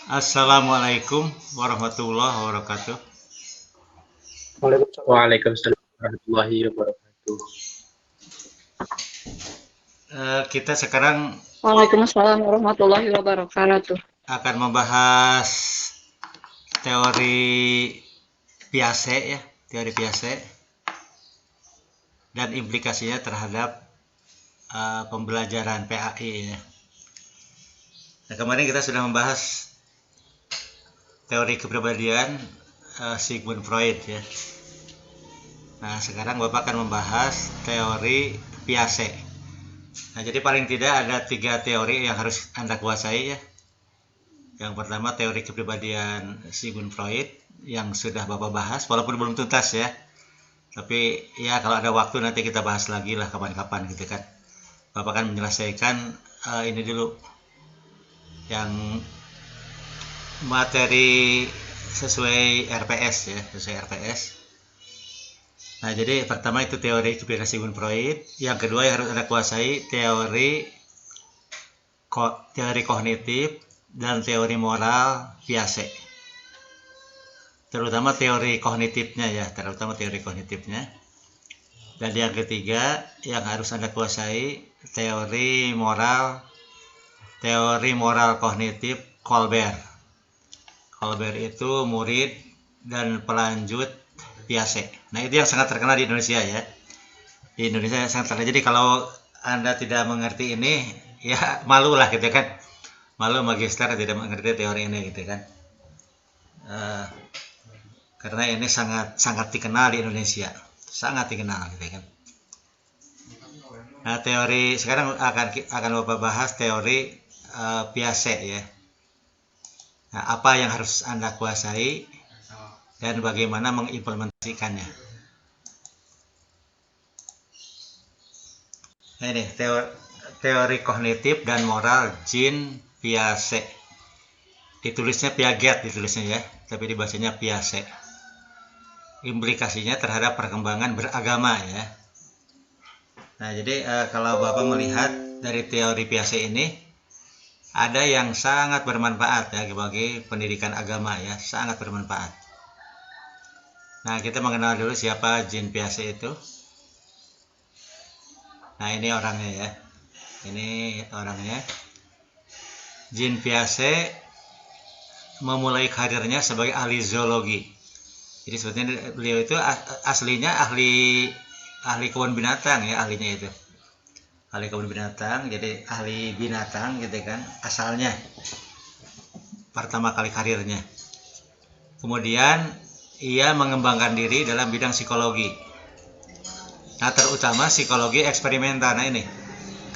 Assalamualaikum warahmatullahi wabarakatuh. Waalaikumsalam warahmatullahi wabarakatuh. Kita sekarang Waalaikumsalam warahmatullahi wabarakatuh. akan membahas teori Piaget ya, teori Piaget dan implikasinya terhadap pembelajaran PAI ya. Nah, kemarin kita sudah membahas teori kepribadian Sigmund Freud ya. Nah, sekarang Bapak akan membahas teori Piaget. Nah, jadi paling tidak ada 3 teori yang harus Anda kuasai ya. Yang pertama teori kepribadian Sigmund Freud yang sudah Bapak bahas, walaupun belum tuntas ya. Tapi ya kalau ada waktu nanti kita bahas lagi lah kapan-kapan gitu kan. Bapak akan menyelesaikan ini dulu yang materi sesuai RPS ya, sesuai RPS. Nah, jadi pertama itu teori kepribadian Sigmund Freud, yang kedua yang harus Anda kuasai teori kognitif dan teori moral Piaget. Terutama teori kognitifnya ya, Dan yang ketiga yang harus Anda kuasai teori moral kognitif Colbert. Colbert itu murid dan pelanjut Piaget. Nah, itu yang sangat terkenal di Indonesia ya. Di Indonesia sangat terkenal. Jadi kalau Anda tidak mengerti ini, ya malu lah gitu kan. Malu magister tidak mengerti teori ini gitu kan. Karena ini sangat dikenal di Indonesia. Sangat dikenal gitu kan. Nah, teori sekarang akan Bapak bahas teori Piaget ya. Nah, apa yang harus Anda kuasai dan bagaimana mengimplementasikannya. Nah, ini teori kognitif dan moral Jean Piaget. Ditulisnya Piaget ya, tapi dibacanya Piaget. Implikasinya terhadap perkembangan beragama ya. Nah, jadi kalau Bapak melihat dari teori Piaget ini, ada yang sangat bermanfaat ya bagi pendidikan agama ya, sangat bermanfaat. Nah, kita mengenal dulu siapa Jean Piaget itu. Nah, ini orangnya ya. Ini orangnya. Jean Piaget memulai karirnya sebagai ahli zoologi. Jadi sebetulnya beliau itu aslinya ahli kebun binatang ya, ahlinya itu. Ahli kebun binatang, jadi ahli binatang gitu kan, asalnya. Pertama kali karirnya. Kemudian ia mengembangkan diri dalam bidang psikologi. Nah, terutama psikologi eksperimental. Nah, ini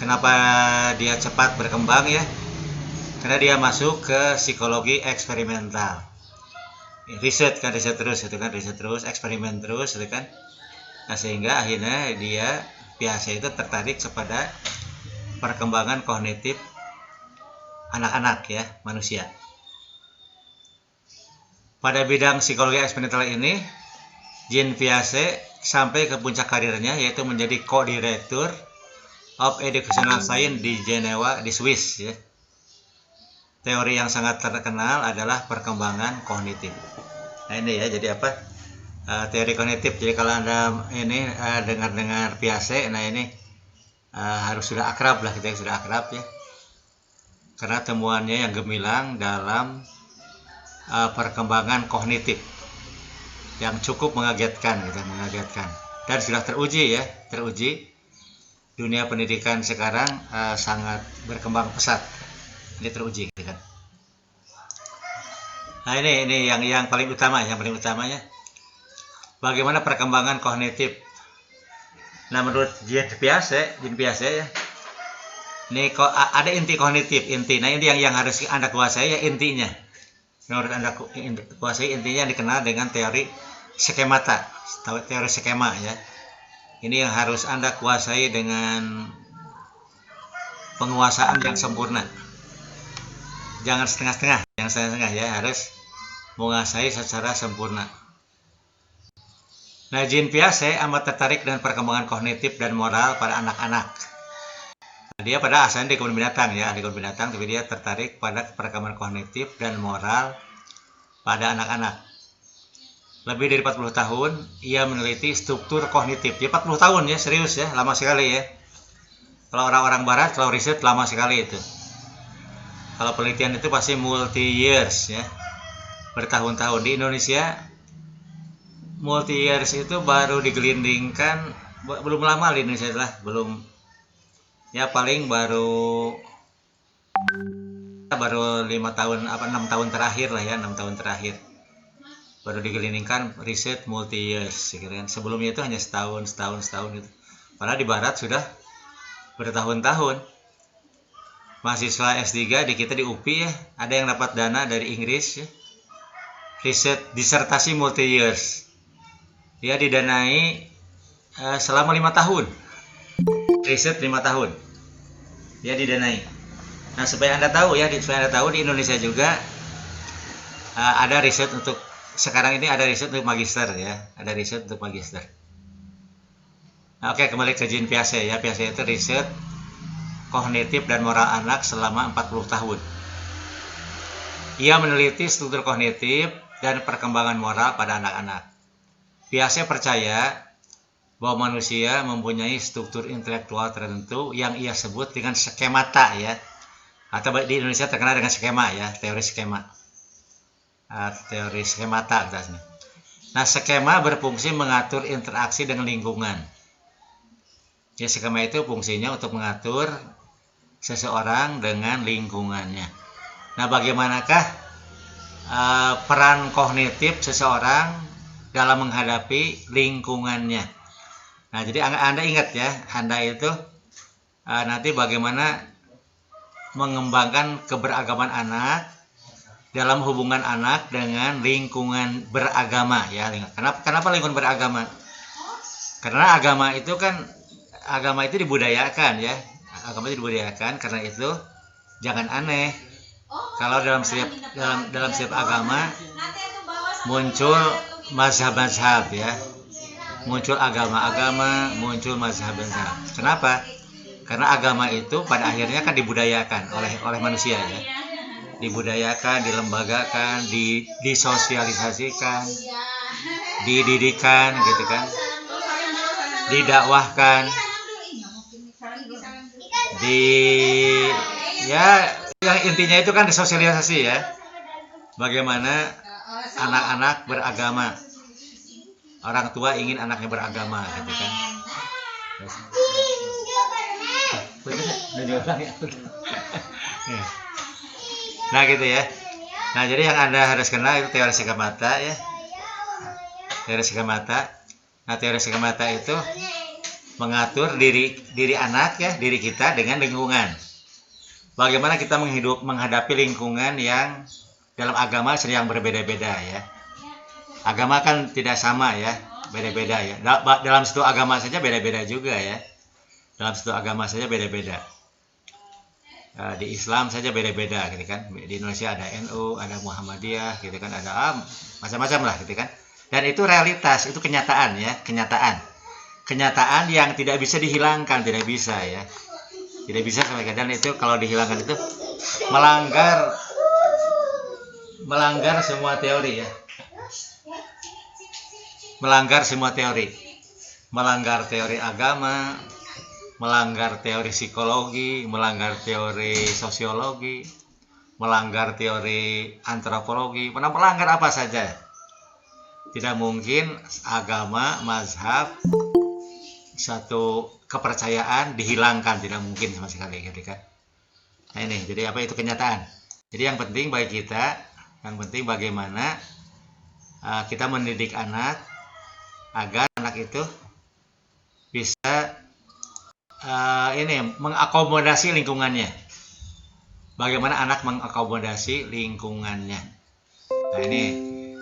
kenapa dia cepat berkembang ya? Karena dia masuk ke psikologi eksperimental. Riset terus, eksperimen terus gitu kan. Nah, sehingga akhirnya Piaget itu tertarik kepada perkembangan kognitif anak-anak ya, manusia. Pada bidang psikologi eksperimental ini, Jean Piaget sampai ke puncak karirnya, yaitu menjadi co-director of Educational Science di Jenewa di Swiss ya. Teori yang sangat terkenal adalah perkembangan kognitif. Nah, ini ya, jadi apa? Teori kognitif. Jadi kalau Anda ini dengar Piaget, nah ini harus sudah akrab lah, kita sudah akrab ya. Karena temuannya yang gemilang dalam perkembangan kognitif yang cukup mengagetkan gitu, dan sudah teruji dunia pendidikan sekarang sangat berkembang pesat, ini teruji gitu kan. Nah, ini yang paling utamanya bagaimana perkembangan kognitif. Nah, menurut Jean Piaget ya, ini kok ada inti kognitif, nah ini yang harus Anda kuasai ya, intinya. Menurut Anda kuasai intinya yang dikenal dengan teori skemata, teori skema ya. Ini yang harus Anda kuasai dengan penguasaan yang sempurna. Jangan setengah-setengah ya, harus menguasai secara sempurna. Nah, Jean Piaget amat tertarik dengan perkembangan kognitif dan moral pada anak-anak. Dia pada asalnya di kebun binatang ya, di kebun binatang, tapi dia tertarik pada perkembangan kognitif dan moral pada anak-anak. Lebih dari 40 tahun ia meneliti struktur kognitif. Dia 40 tahun ya, serius ya, lama sekali ya. Kalau orang-orang barat kalau riset lama sekali itu. Kalau penelitian itu pasti multi years ya, bertahun-tahun. Di Indonesia multi years itu baru digelindingkan, belum lama di Indonesia lah, belum ya, paling baru 5 tahun 6 tahun terakhir lah ya, 6 tahun terakhir baru digelindingkan riset multi years. Sebelumnya itu hanya setahun gitu. Padahal di barat sudah bertahun-tahun. Mahasiswa S3 di kita di UPI ya, ada yang dapat dana dari Inggris ya, riset disertasi multi years. Dia didanai selama 5 tahun, riset 5 tahun dia didanai. Nah, supaya Anda tahu ya, di Indonesia juga ada riset untuk sekarang ini, ada riset untuk magister ya, ada riset untuk magister. Nah, oke, kembali ke Jean Piaget ya. Piaget itu riset kognitif dan moral anak selama 40 tahun. Ia meneliti struktur kognitif dan perkembangan moral pada anak-anak. Piaget percaya bahwa manusia mempunyai struktur intelektual tertentu yang ia sebut dengan skemata ya, atau di Indonesia terkenal dengan skema ya, teori skema. Teori skemata atasnya. Nah, skema berfungsi mengatur interaksi dengan lingkungan. Ya, skema itu fungsinya untuk mengatur seseorang dengan lingkungannya. Nah, bagaimanakah peran kognitif seseorang dalam menghadapi lingkungannya? Nah, jadi Anda ingat ya, Anda itu nanti bagaimana mengembangkan keberagaman anak dalam hubungan anak dengan lingkungan beragama ya. Kenapa lingkungan beragama? Karena agama itu dibudayakan ya. Agama itu dibudayakan, karena itu jangan aneh kalau dalam setiap agama muncul mazhab-mazhab ya. Muncul agama-agama, muncul mazhab-mazhab. Kenapa? Karena agama itu pada akhirnya kan dibudayakan oleh manusia ya. Dibudayakan, dilembagakan, disosialisasikan, dididikan gitu kan, didakwahkan, yang intinya itu kan disosialisasi ya, bagaimana anak-anak beragama, orang tua ingin anaknya beragama gitu kan. Nah gitu ya. Nah, jadi yang Anda harus kenal itu teori skemata ya. Teori skemata. Nah, teori skemata itu mengatur diri anak ya, diri kita dengan lingkungan. Bagaimana kita menghadapi lingkungan yang dalam agama sedang berbeda-beda ya. Agama kan tidak sama ya, beda-beda ya. Dalam satu agama saja beda-beda juga ya. Dalam satu agama saja beda-beda. Di Islam saja beda-beda gitu kan. Di Indonesia ada NU, ada Muhammadiyah gitu kan, ada macam-macam lah gitu kan. Dan itu realitas, itu kenyataan ya, kenyataan yang tidak bisa dihilangkan, tidak bisa ya, tidak bisa sampai. Dan itu kalau dihilangkan itu melanggar semua teori ya, melanggar semua teori, melanggar teori agama, melanggar teori psikologi, melanggar teori sosiologi, melanggar teori antropologi, melanggar apa saja. Tidak mungkin agama, mazhab, satu kepercayaan dihilangkan, tidak mungkin sama sekali gitu kan. Nah ini, jadi apa itu kenyataan. Jadi yang penting bagi kita, yang penting bagaimana kita mendidik anak agar anak itu bisa mengakomodasi lingkungannya. Bagaimana anak mengakomodasi lingkungannya. Nah ini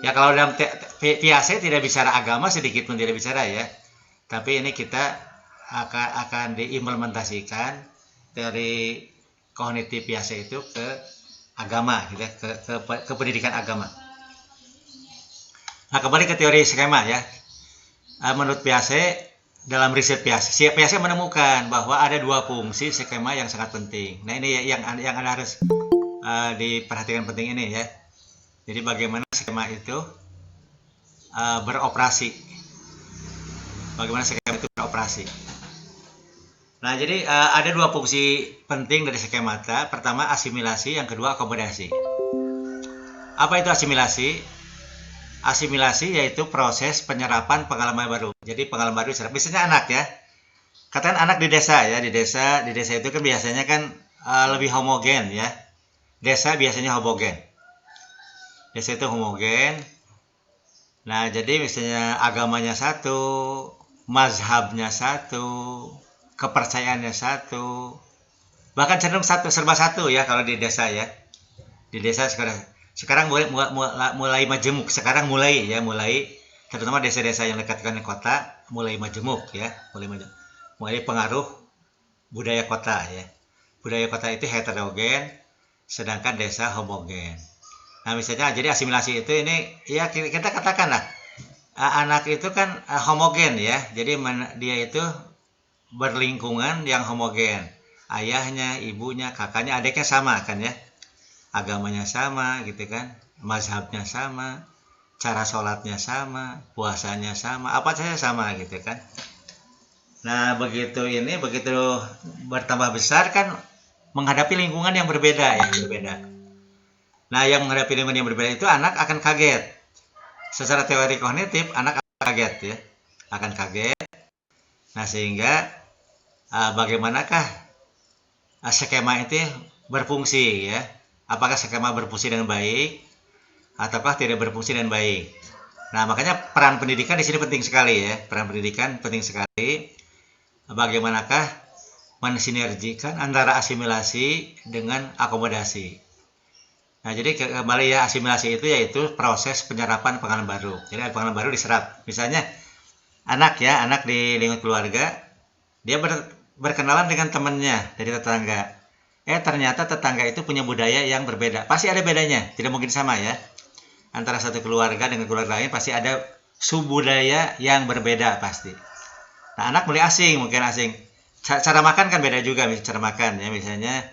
ya, kalau dalam Piaget tidak bicara agama, sedikit pun tidak bicara ya. Tapi ini kita akan diimplementasikan teori kognitif Piaget itu ke agama gitu ya, ke pendidikan agama. Nah, kembali ke teori skema ya. Menurut Piaget, dalam riset Piaget menemukan bahwa ada dua fungsi skema yang sangat penting. Nah ini yang Anda harus diperhatikan penting ini ya. Jadi bagaimana skema itu beroperasi. Bagaimana skema itu beroperasi. Nah jadi ada dua fungsi penting dari skemata. Pertama asimilasi, yang kedua akomodasi. Apa itu asimilasi? Asimilasi yaitu proses penyerapan pengalaman baru. Jadi pengalaman baru diserap. Misalnya anak ya. Katakan anak di desa ya, di desa itu kan biasanya kan lebih homogen ya. Desa biasanya homogen. Desa itu homogen. Nah, jadi misalnya agamanya satu, mazhabnya satu, kepercayaannya satu. Bahkan cenderung serba satu ya kalau di desa ya. Di desa sekarang mulai majemuk. Sekarang mulai terutama desa-desa yang dekat dengan kota mulai majemuk ya, mulai pengaruh budaya kota ya. Budaya kota itu heterogen, sedangkan desa homogen. Nah misalnya jadi asimilasi itu ini ya kita katakanlah anak itu kan homogen ya, jadi dia itu berlingkungan yang homogen, ayahnya, ibunya, kakaknya, adiknya sama kan ya. Agamanya sama gitu kan, mazhabnya sama, cara sholatnya sama, puasanya sama, apa saja sama gitu kan. Nah begitu bertambah besar kan menghadapi lingkungan yang berbeda. Nah yang menghadapi lingkungan yang berbeda itu anak akan kaget. Secara teori kognitif anak akan kaget ya, akan kaget. Nah sehingga bagaimanakah skema itu berfungsi ya? Apakah skema berfungsi dengan baik ataukah tidak berfungsi dengan baik. Nah, makanya peran pendidikan di sini penting sekali ya. Peran pendidikan penting sekali. Bagaimanakah mensinergikan antara asimilasi dengan akomodasi. Nah, jadi kembali ya, asimilasi itu yaitu proses penyerapan pengalaman baru. Jadi pengalaman baru diserap. Misalnya anak di lingkungan keluarga, dia berkenalan dengan temannya dari tetangga. Ternyata tetangga itu punya budaya yang berbeda. Pasti ada bedanya, tidak mungkin sama ya. Antara satu keluarga dengan keluarga lain pasti ada subbudaya yang berbeda pasti. Nah, anak mulai mungkin asing. Cara makan kan beda juga, cara makan ya. Misalnya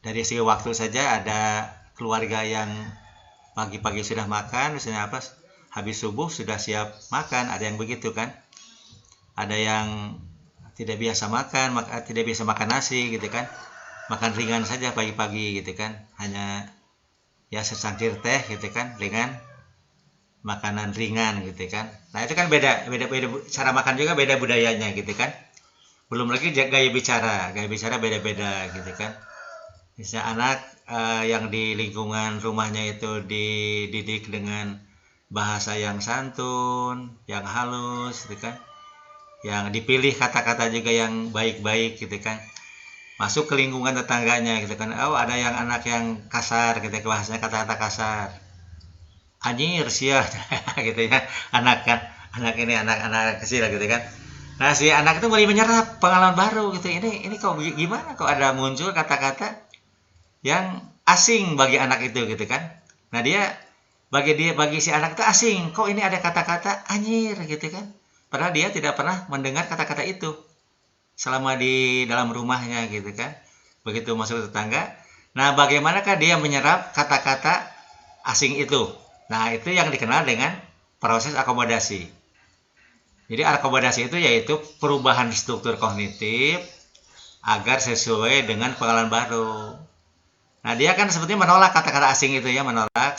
dari segi waktu saja ada keluarga yang pagi-pagi sudah makan, misalnya habis subuh sudah siap makan, ada yang begitu kan. Ada yang tidak biasa makan nasi gitu kan, makan ringan saja pagi-pagi gitu kan, hanya ya secangkir teh gitu kan, ringan, makanan ringan gitu kan. Nah itu kan beda cara makan juga, beda budayanya gitu kan. Belum lagi gaya bicara beda-beda gitu kan. Misalnya anak yang di lingkungan rumahnya itu dididik dengan bahasa yang santun, yang halus gitu kan, yang dipilih kata-kata juga yang baik-baik gitu kan, masuk ke lingkungan tetangganya gitu kan, ada yang anak yang kasar gitu, bahasanya kata-kata kasar, anjir sia gitu ya, anak kecil gitu kan. Nah si anak itu mulai menyerap pengalaman baru gitu, ini kok gimana kok ada muncul kata-kata yang asing bagi anak itu gitu kan. Nah bagi si anak itu asing, kok ini ada kata-kata anjir gitu kan. Padahal dia tidak pernah mendengar kata-kata itu selama di dalam rumahnya gitu kan. Begitu masuk tetangga, nah bagaimanakah dia menyerap kata-kata asing itu? Nah itu yang dikenal dengan proses akomodasi. Jadi akomodasi itu yaitu perubahan struktur kognitif agar sesuai dengan pengalaman baru. Nah dia kan sebetulnya menolak kata-kata asing itu ya,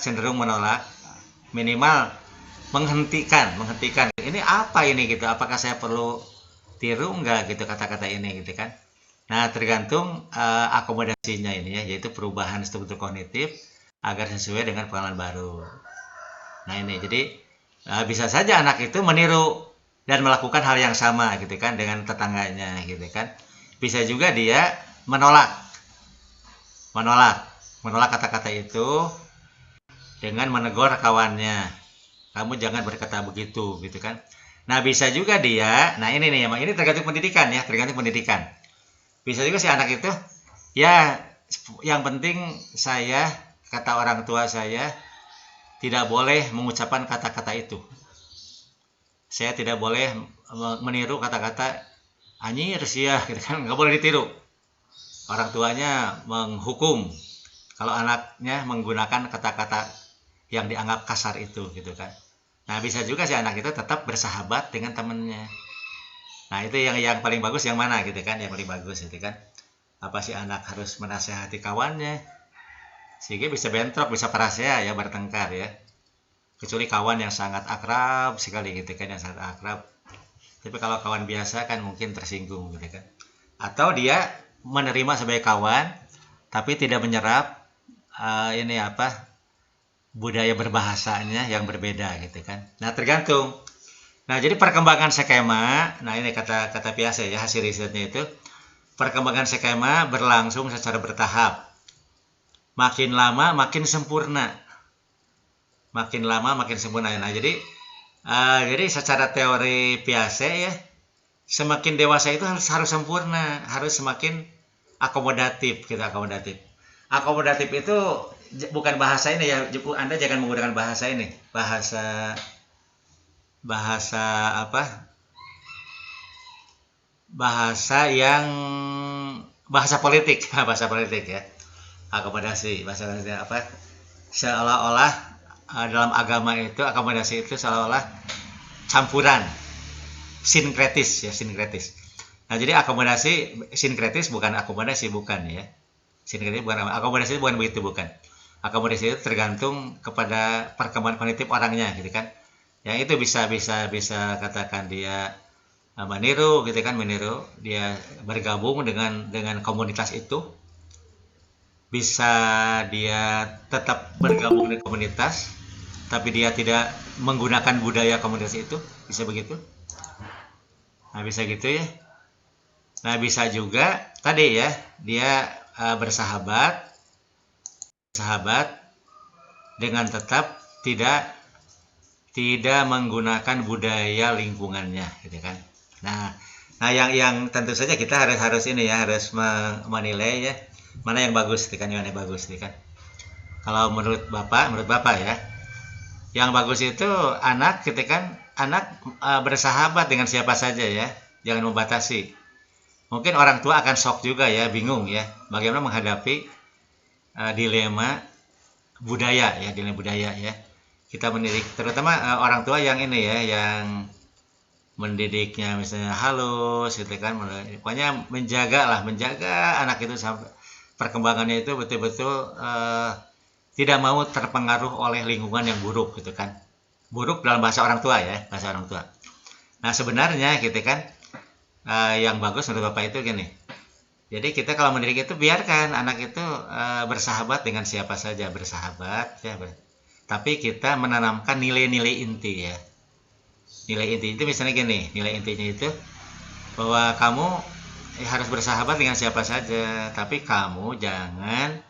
cenderung menolak, minimal menghentikan ini apa ini gitu, apakah saya perlu tiru enggak gitu kata-kata ini gitu kan. Nah tergantung akomodasinya ini ya, yaitu perubahan struktur kognitif agar sesuai dengan pengalaman baru. Nah ini jadi bisa saja anak itu meniru dan melakukan hal yang sama gitu kan dengan tetangganya gitu kan. Bisa juga dia menolak kata-kata itu dengan menegur kawannya, kamu jangan berkata begitu gitu kan. Nah bisa juga dia, nah ini tergantung pendidikan ya, bisa juga si anak itu ya, yang penting saya, kata orang tua saya, tidak boleh mengucapkan kata-kata itu saya tidak boleh meniru kata-kata anjir sia gitu kan, nggak boleh ditiru. Orang tuanya menghukum kalau anaknya menggunakan kata-kata yang dianggap kasar itu gitu kan. Nah bisa juga si anak itu tetap bersahabat dengan temennya. Nah itu yang paling bagus yang mana gitu kan, yang paling bagus gitu kan. Apa si anak harus menasehati kawannya sehingga bisa bentrok, bisa parasea ya, bertengkar ya. Kecuali kawan yang sangat akrab sekali gitu kan, yang sangat akrab. Tapi kalau kawan biasa kan mungkin tersinggung gitu kan. Atau dia menerima sebagai kawan tapi tidak menyerap budaya berbahasanya yang berbeda gitu kan. Nah tergantung. Nah jadi perkembangan skema, nah ini kata biasa ya, hasil risetnya itu perkembangan skema berlangsung secara bertahap. Makin lama makin sempurna. Makin lama makin sempurna. Nah jadi secara teori Piaget ya, semakin dewasa itu harus sempurna, harus semakin akomodatif gitu, akomodatif. Akomodatif itu bukan bahasa ini ya, Anda jangan menggunakan bahasa ini, bahasa politik, bahasa politik ya. Akomodasi, bahasa politik seolah-olah dalam agama itu akomodasi itu seolah-olah campuran, sinkretis ya, sinkretis. Nah jadi akomodasi sinkretis bukan akomodasi, bukan ya. Sinkretis bukan, akomodasi bukan begitu, bukan. Akomodasi itu tergantung kepada perkembangan kognitif orangnya gitu kan. Yang itu bisa katakan dia meniru gitu kan, meniru, dia bergabung dengan komunitas itu. Bisa dia tetap bergabung dengan komunitas tapi dia tidak menggunakan budaya komunitas itu, bisa begitu. Nah bisa gitu ya. Nah bisa juga tadi ya, dia bersahabat dengan tetap tidak menggunakan budaya lingkungannya gitu kan. Nah yang tentu saja kita harus ini ya, harus menilai ya, mana yang bagus gitu kan, mana yang bagus gitu kan. Kalau menurut Bapak ya, yang bagus itu anak gitu kan, anak bersahabat dengan siapa saja ya, jangan membatasi. Mungkin orang tua akan shock juga ya, bingung ya, bagaimana menghadapi dilema budaya ya, kita mendidik, terutama orang tua yang ini ya, yang mendidiknya misalnya halus gitu kan, pokoknya menjaga anak itu sampai perkembangannya itu betul-betul tidak mau terpengaruh oleh lingkungan yang buruk gitu kan, buruk dalam bahasa orang tua ya, bahasa orang tua. Nah sebenarnya gitu kan, yang bagus menurut Bapak itu gini. Jadi kita kalau mendidik itu biarkan anak itu bersahabat dengan siapa saja, bersahabat ya. Tapi kita menanamkan nilai-nilai inti ya. Nilai inti itu misalnya gini, nilai intinya itu bahwa kamu harus bersahabat dengan siapa saja, tapi kamu jangan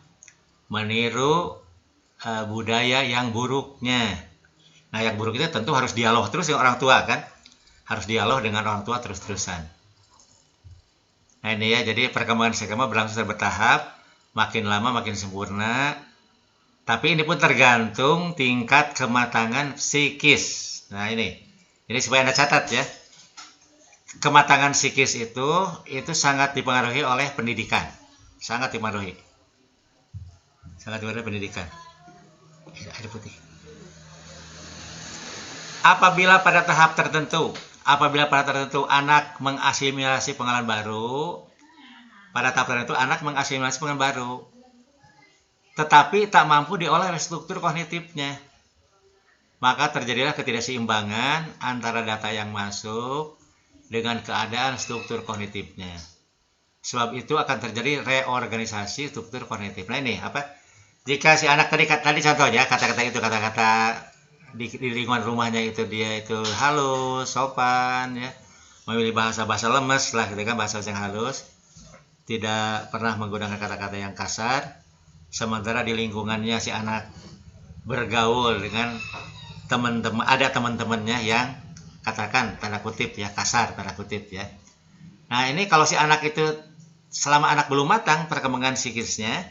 meniru budaya yang buruknya. Nah yang buruk itu tentu harus dialog terus dengan orang tua kan. Harus dialog dengan orang tua terus-terusan. Nah ini ya, jadi perkembangan skema berlangsung secara bertahap, makin lama makin sempurna. Tapi ini pun tergantung tingkat kematangan psikis. Nah ini, jadi supaya Anda catat ya, kematangan psikis itu sangat dipengaruhi oleh pendidikan, sangat dipengaruhi pendidikan. Air putih. Apabila pada tahap tertentu anak mengasimilasi pengalaman baru, tetapi tak mampu diolah oleh struktur kognitifnya, maka terjadilah ketidakseimbangan antara data yang masuk dengan keadaan struktur kognitifnya. Sebab itu akan terjadi reorganisasi struktur kognitif. Nah ini apa? Jika si anak tadi contohnya kata-kata di lingkungan rumahnya itu dia itu halus, sopan ya, memilih bahasa lemes lah gitu kan, bahasa yang halus, tidak pernah menggunakan kata-kata yang kasar, sementara di lingkungannya si anak bergaul dengan teman-temannya yang katakan tanda kutip ya, kasar tanda kutip ya. Nah ini kalau si anak itu selama anak belum matang perkembangan psikisnya,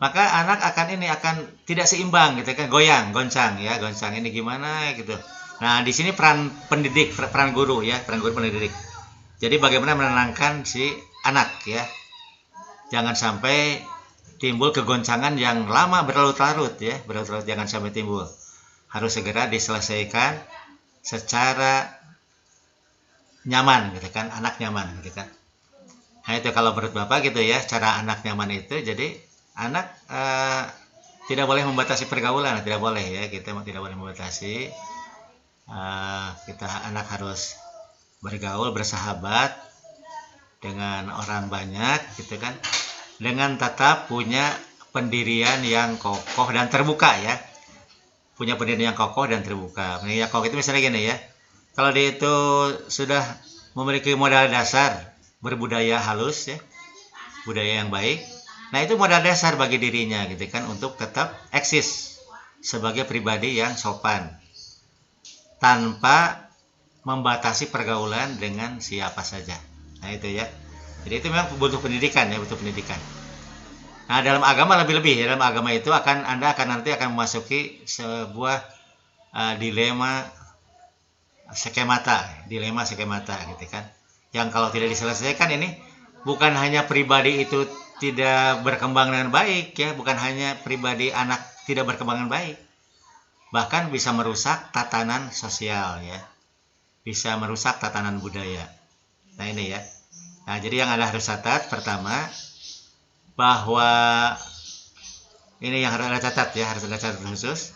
maka anak akan tidak seimbang gitu kan, goncang ini gimana gitu. Nah, di sini peran pendidik, peran guru ya, peran guru pendidik. Jadi bagaimana menenangkan si anak ya. Jangan sampai timbul kegoncangan yang lama berlarut-larut ya, berlarut-larut jangan sampai timbul. Harus segera diselesaikan secara nyaman gitu kan, anak nyaman gitu kan. Nah, itu kalau menurut Bapak gitu ya, cara anak nyaman itu jadi anak tidak boleh membatasi pergaulan, tidak boleh ya, kita tidak boleh membatasi. Kita anak harus bergaul, bersahabat dengan orang banyak gitu kan, dengan tetap punya pendirian yang kokoh dan terbuka ya, punya pendirian yang kokoh dan terbuka. Pendirian yang kokoh itu misalnya gini ya, kalau dia itu sudah memiliki modal dasar berbudaya halus ya, budaya yang baik, nah itu modal dasar bagi dirinya gitu kan, untuk tetap eksis sebagai pribadi yang sopan tanpa membatasi pergaulan dengan siapa saja. Nah itu ya, jadi itu memang butuh pendidikan ya, butuh pendidikan. Nah dalam agama lebih-lebih, dalam agama itu Anda nanti akan memasuki sebuah dilema skemata gitu kan, yang kalau tidak diselesaikan ini bukan hanya pribadi itu tidak berkembang dengan baik ya, bukan hanya pribadi anak tidak berkembang dengan baik, bahkan bisa merusak tatanan sosial ya, bisa merusak tatanan budaya. Nah ini ya, nah jadi yang Anda harus catat pertama, bahwa ini yang harus Anda catat ya, harus Anda catat khusus,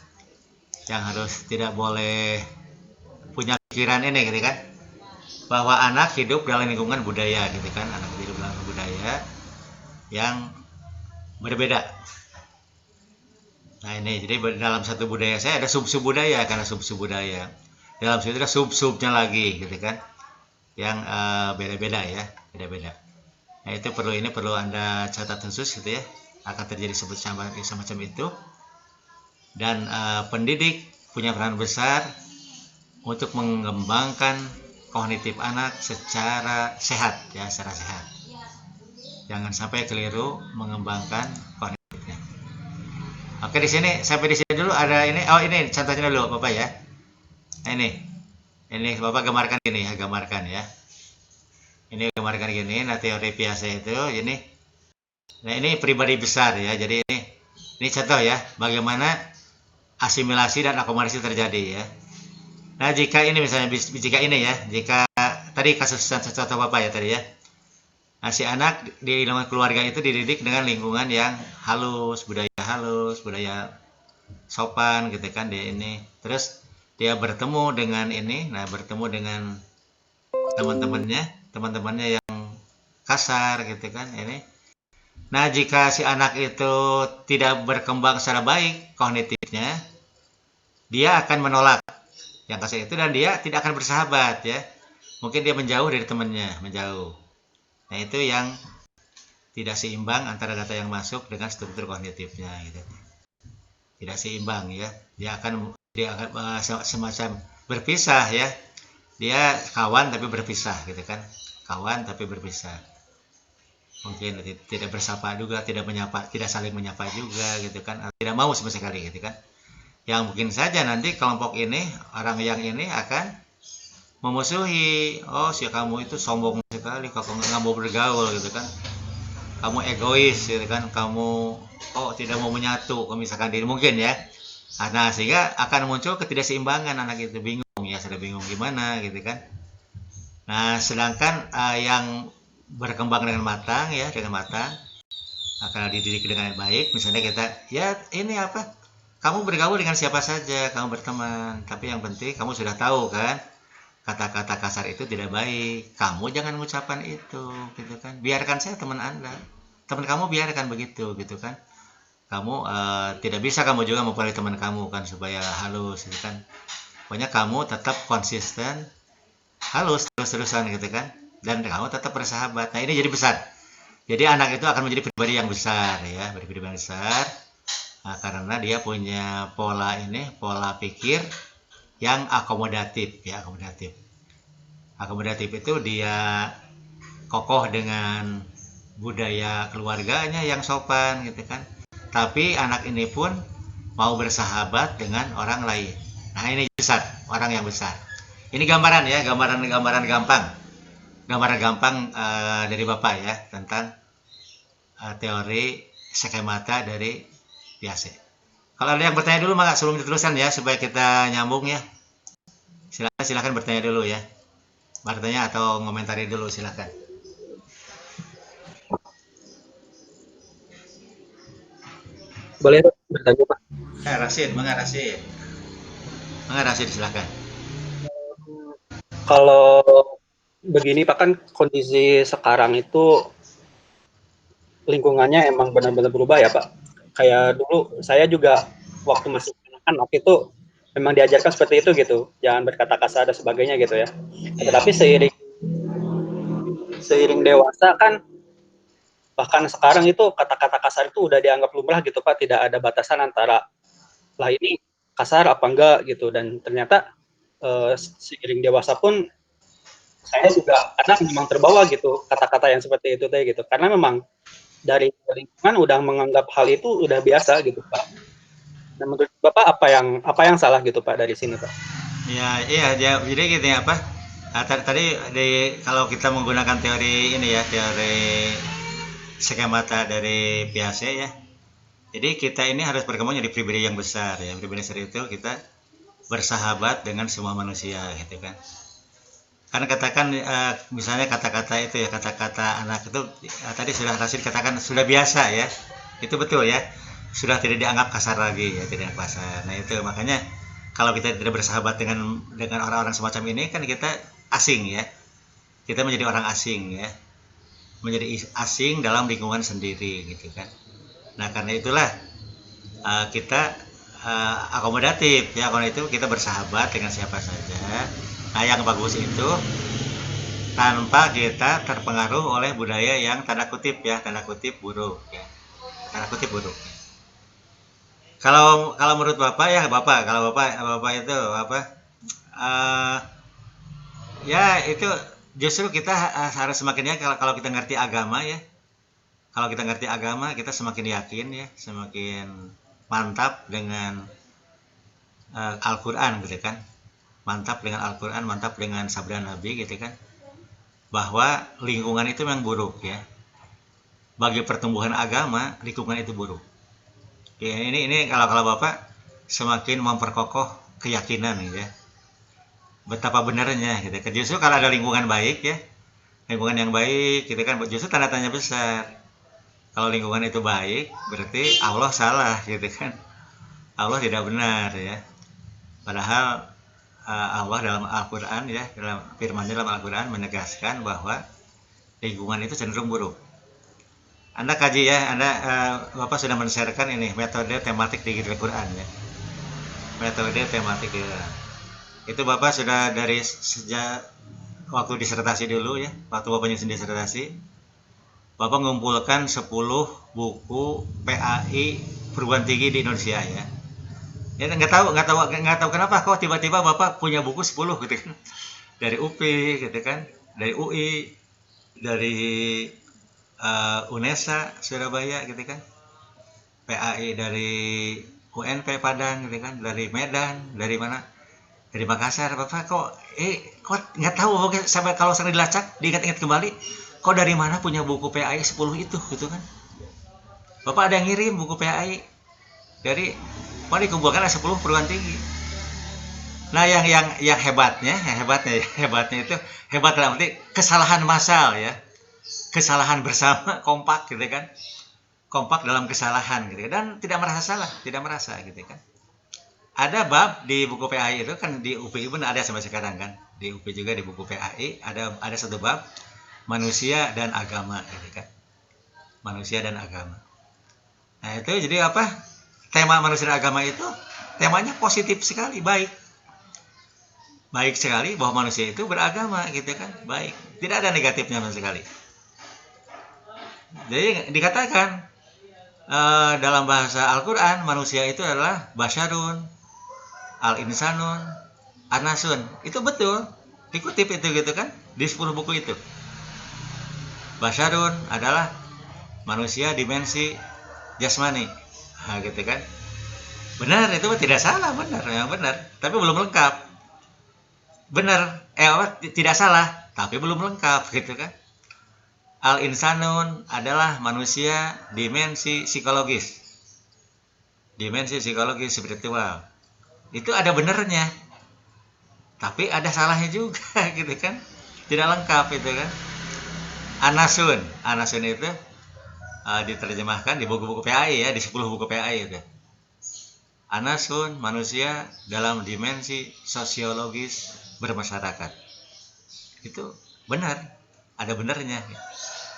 yang harus tidak boleh punya pikiran ini gitu kan, bahwa anak hidup dalam lingkungan budaya gitu kan, anak hidup dalam budaya yang berbeda. Nah ini jadi dalam satu budaya saya ada sub-sub budaya, karena sub-sub budaya dalam situ ada sub-subnya lagi gitu kan, yang beda-beda ya, beda-beda. Nah itu perlu Anda catat khusus gitu ya, akan terjadi semacam itu. Dan pendidik punya peran besar untuk mengembangkan kognitif anak secara sehat ya, secara sehat. Jangan sampai keliru mengembangkan kognitifnya. Oke, di sini sampai di sini dulu ada ini. Oh, ini contohnya dulu Bapak ya. Nah, ini Bapak gambarkan gini ya, gambarkan ya. Ini gambarkan gini, nah teori biasa itu ini. Nah, ini pribadi besar ya. Jadi ini contoh ya, bagaimana asimilasi dan akomodasi terjadi ya. Nah, jika ini misalnya, jika tadi kasus contoh Bapak ya tadi ya. Nah, si anak di lingkungan keluarga itu dididik dengan lingkungan yang halus, budaya sopan gitu kan dia ini. Terus dia bertemu dengan bertemu dengan teman-temannya yang kasar gitu kan ini. Nah, jika si anak itu tidak berkembang secara baik kognitifnya, dia akan menolak yang kasar itu dan dia tidak akan bersahabat ya. Mungkin dia menjauh dari temannya, menjauh. Nah, itu yang tidak seimbang antara data yang masuk dengan struktur kognitifnya gitu. Tidak seimbang ya. Dia akan semacam berpisah ya. Dia kawan tapi berpisah gitu kan. Kawan tapi berpisah. Mungkin tidak bersapa juga, tidak saling menyapa juga gitu kan. Tidak mau sama sekali gitu kan. Yang mungkin saja nanti kelompok ini, orang yang ini akan memusuhi. Oh, si kamu itu sombong sekali, kamu nggak mau bergaul gitu kan, kamu egois gitu kan, kamu tidak mau menyatu, kalau misalkan diri mungkin ya. Nah, sehingga akan muncul ketidakseimbangan, anak itu bingung ya, sudah bingung gimana gitu kan. Nah, sedangkan yang berkembang dengan matang ya, akan dididik dengan baik, misalnya kita ya ini kamu bergaul dengan siapa saja, kamu berteman, tapi yang penting kamu sudah tahu kan, kata-kata kasar itu tidak baik, kamu jangan mengucapkan itu gitu kan, biarkan saya teman Anda, teman kamu biarkan begitu gitu kan, kamu tidak bisa kamu juga mempengaruhi teman kamu kan supaya halus gitu kan, pokoknya kamu tetap konsisten halus terus-terusan gitu kan, dan kamu tetap bersahabat. Nah, ini jadi besar, jadi anak itu akan menjadi pribadi yang besar ya, pribadi yang besar. Nah, karena dia punya pola pikir yang akomodatif ya, akomodatif itu dia kokoh dengan budaya keluarganya yang sopan gitu kan, tapi anak ini pun mau bersahabat dengan orang lain, Nah ini besar, orang yang besar. Ini gambaran ya, gambaran gampang. Gambaran gampang dari Bapak ya tentang teori skemata dari Piaget. Kalau ada yang bertanya dulu, maka sebelum diteruskan ya, supaya kita nyambung ya. Silakan bertanya dulu ya. Bertanya atau ngomentari dulu, silakan. Boleh bertanya Pak? Rasid, Rasid silakan. Kalau begini Pak, kan kondisi sekarang itu lingkungannya emang benar-benar berubah ya Pak. Kayak dulu saya juga waktu masih anak itu memang diajarkan seperti itu gitu, jangan berkata kasar dan sebagainya gitu ya. Ya. Tetapi seiring dewasa kan, bahkan sekarang itu kata-kata kasar itu udah dianggap lumrah gitu Pak, tidak ada batasan antara lah ini kasar apa enggak gitu. Dan ternyata seiring dewasa pun saya juga kadang memang terbawa gitu kata-kata yang seperti itu teh gitu, karena memang dari lingkungan udah menganggap hal itu udah biasa gitu Pak. Nah, menurut Bapak apa yang salah gitu Pak dari sini Pak? Ya, jadi gitu ya apa? Tadi kalau kita menggunakan teori ini ya, teori skemata dari Piaget ya. Jadi kita ini harus berkembang jadi pribadi yang besar ya. Pribadi besar itu kita bersahabat dengan semua manusia gitu kan. Karena katakan misalnya kata-kata itu ya, kata-kata anak itu tadi sudah Rasid katakan sudah biasa ya. Itu betul ya. Sudah tidak dianggap kasar lagi ya, tidak kasar. Nah, itu makanya kalau kita tidak bersahabat dengan orang-orang semacam ini kan kita asing ya. Kita menjadi orang asing ya. Menjadi asing dalam lingkungan sendiri gitu kan. Nah, karena itulah kita akomodatif ya. Karena itu kita bersahabat dengan siapa saja. Nah, yang bagus itu tanpa kita terpengaruh oleh budaya yang tanda kutip buruk ya. Tanda kutip buruk. Kalau menurut Bapak ya, kalau Bapak itu apa? Ya itu justru kita harus semakin ya, kalau kita ngerti agama ya. Kalau kita ngerti agama, kita semakin yakin ya, semakin mantap dengan Al-Qur'an gitu kan. Mantap dengan Al-Qur'an, mantap dengan sabda Nabi gitu kan. Bahwa lingkungan itu memang buruk ya. Bagi pertumbuhan agama, lingkungan itu buruk. Ya, ini kalau Bapak semakin memperkokoh keyakinan ya. Betapa benarnya gitu kan. Justru kalau ada lingkungan baik ya, lingkungan yang baik gitu kan, justru tanda tanya besar. Kalau lingkungan itu baik, berarti Allah salah gitu kan. Allah tidak benar ya. Padahal Allah dalam Al-Qur'an ya, dalam firman dalam Al-Qur'an menegaskan bahwa lingkungan itu cenderung buruk. Anda kaji ya, Bapak sudah men-sharekan ini metode tematik di Al-Qur'an ya. Metode tematik di Al-Qur'an. Itu Bapak sudah dari sejak waktu disertasi dulu ya, waktu Bapak nyusun disertasi, Bapak mengumpulkan 10 buku PAI perguruan tinggi di Indonesia ya. Ya nggak tahu kenapa kok tiba-tiba Bapak punya buku 10 gitu kan. Dari UPI gitu kan, dari UI, dari UNESA Surabaya gitu kan. PAI dari UNP Padang gitu kan, dari Medan, dari mana? Dari Makassar. Bapak kok nggak tahu sampai kalau sering dilacak, diingat-ingat kembali, kok dari mana punya buku PAI 10 itu gitu kan. Bapak ada yang ngirim buku PAI dari dikumpulkan ada 10 perguruan tinggi. Nah, yang hebatnya itu hebat dalam arti kesalahan massal ya. Kesalahan bersama, kompak gitu kan. Kompak dalam kesalahan gitu. Dan tidak merasa salah, tidak merasa gitu kan. Ada bab di buku PAI itu kan, di UPI pun ada sampai sekarang kan. Di UPI juga di buku PAI ada satu bab manusia dan agama gitu kan. Manusia dan agama. Nah, itu jadi apa? Tema manusia dan agama itu temanya positif sekali, baik. Baik sekali bahwa manusia itu beragama gitu kan, baik. Tidak ada negatifnya sama sekali. Jadi dikatakan dalam bahasa Al-Qur'an manusia itu adalah basyarun, al-insanun, anasun. Itu betul. Dikutip itu gitu kan di 10 buku itu. Basyarun adalah manusia dimensi jasmani. Nah, gitu kan. Benar, itu tidak salah, benar, yang benar. Tapi belum lengkap. Benar, tidak salah, tapi belum lengkap gitu kan. Al-insanun adalah manusia dimensi psikologis. Dimensi psikologis spiritual. Itu ada benernya. Tapi ada salahnya juga gitu kan. Tidak lengkap itu kan. Anasun. Anasun itu diterjemahkan di buku-buku PAI ya, di 10 buku PAI itu. Anasun manusia dalam dimensi sosiologis bermasyarakat. Itu benar, ada benernya.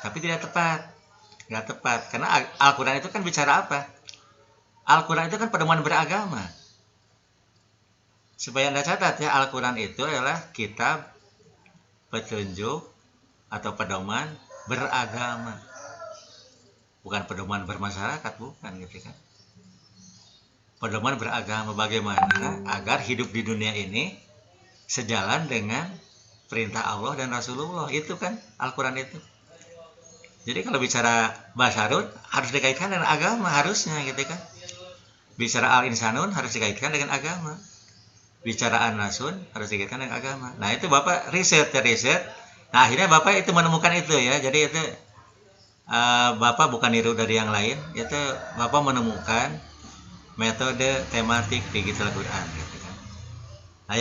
Tapi tidak tepat. Tidak tepat karena Al-Qur'an itu kan bicara apa? Al-Qur'an itu kan pedoman beragama. Supaya Anda catat ya, Al-Qur'an itu adalah kitab petunjuk atau pedoman beragama. Bukan pedoman bermasyarakat, bukan gitu kan. Pedoman beragama bagaimana agar hidup di dunia ini sejalan dengan perintah Allah dan Rasulullah. Itu kan Al-Qur'an itu. Jadi kalau bicara Basarun harus dikaitkan dengan agama harusnya gitu kan. Bicara Al-Insanun harus dikaitkan dengan agama. Bicara An-Nasun harus dikaitkan dengan agama. Nah itu Bapak riset. Nah akhirnya Bapak itu menemukan itu ya. Jadi itu Bapak bukan niru dari yang lain. Itu Bapak menemukan metode tematik digital Quran. Gitu kan. Nah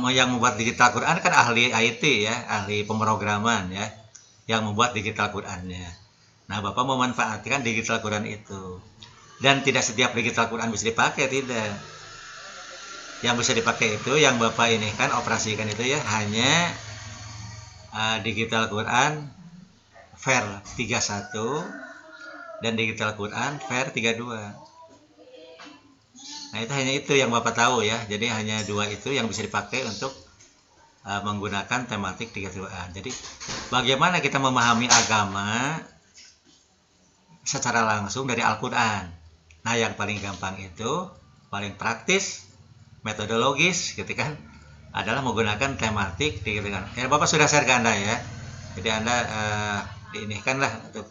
yang membuat digital Quran kan ahli IT ya, ahli pemrograman ya, yang membuat digital Qurannya. Nah Bapak memanfaatkan digital Quran itu. Dan tidak setiap digital Quran bisa dipakai, tidak. Yang bisa dipakai itu yang Bapak ini kan operasikan itu ya hanya digital Quran ver 31 dan digital Quran ver 32. Nah itu hanya itu yang Bapak tahu ya. Jadi hanya dua itu yang bisa dipakai untuk menggunakan tematik digital Quran. Jadi bagaimana kita memahami agama secara langsung dari Al-Quran. Nah yang paling gampang itu, paling praktis, metodologis gitu kan, adalah menggunakan tematik gitu kan. Ya Bapak sudah share ke Anda ya. Jadi Anda diinihkan lah untuk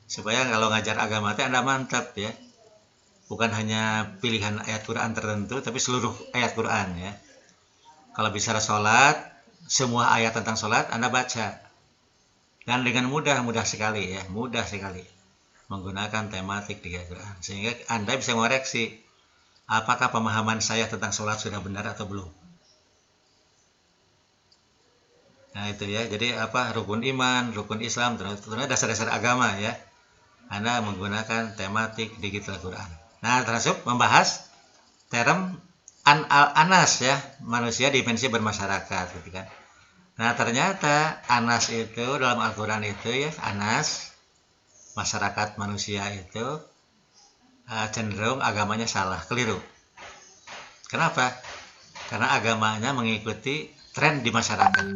supaya kalau ngajar agama itu Anda mantap ya. Bukan hanya pilihan ayat Quran tertentu, tapi seluruh ayat Quran ya. Kalau bicara sholat, semua ayat tentang sholat Anda baca. Dan dengan mudah sekali ya, mudah sekali menggunakan tematik di Quran. Sehingga Anda bisa mengoreksi apakah pemahaman saya tentang sholat sudah benar atau belum. Nah itu ya, jadi apa rukun iman, rukun Islam, terutama dasar-dasar agama ya. Anda menggunakan tematik digital Quran. Nah termasuk membahas term anas ya, manusia dimensi bermasyarakat gitu kan. Nah ternyata anas itu dalam Al-Quran itu ya, anas masyarakat manusia itu cenderung agamanya salah, keliru. Kenapa? Karena agamanya mengikuti tren di masyarakat.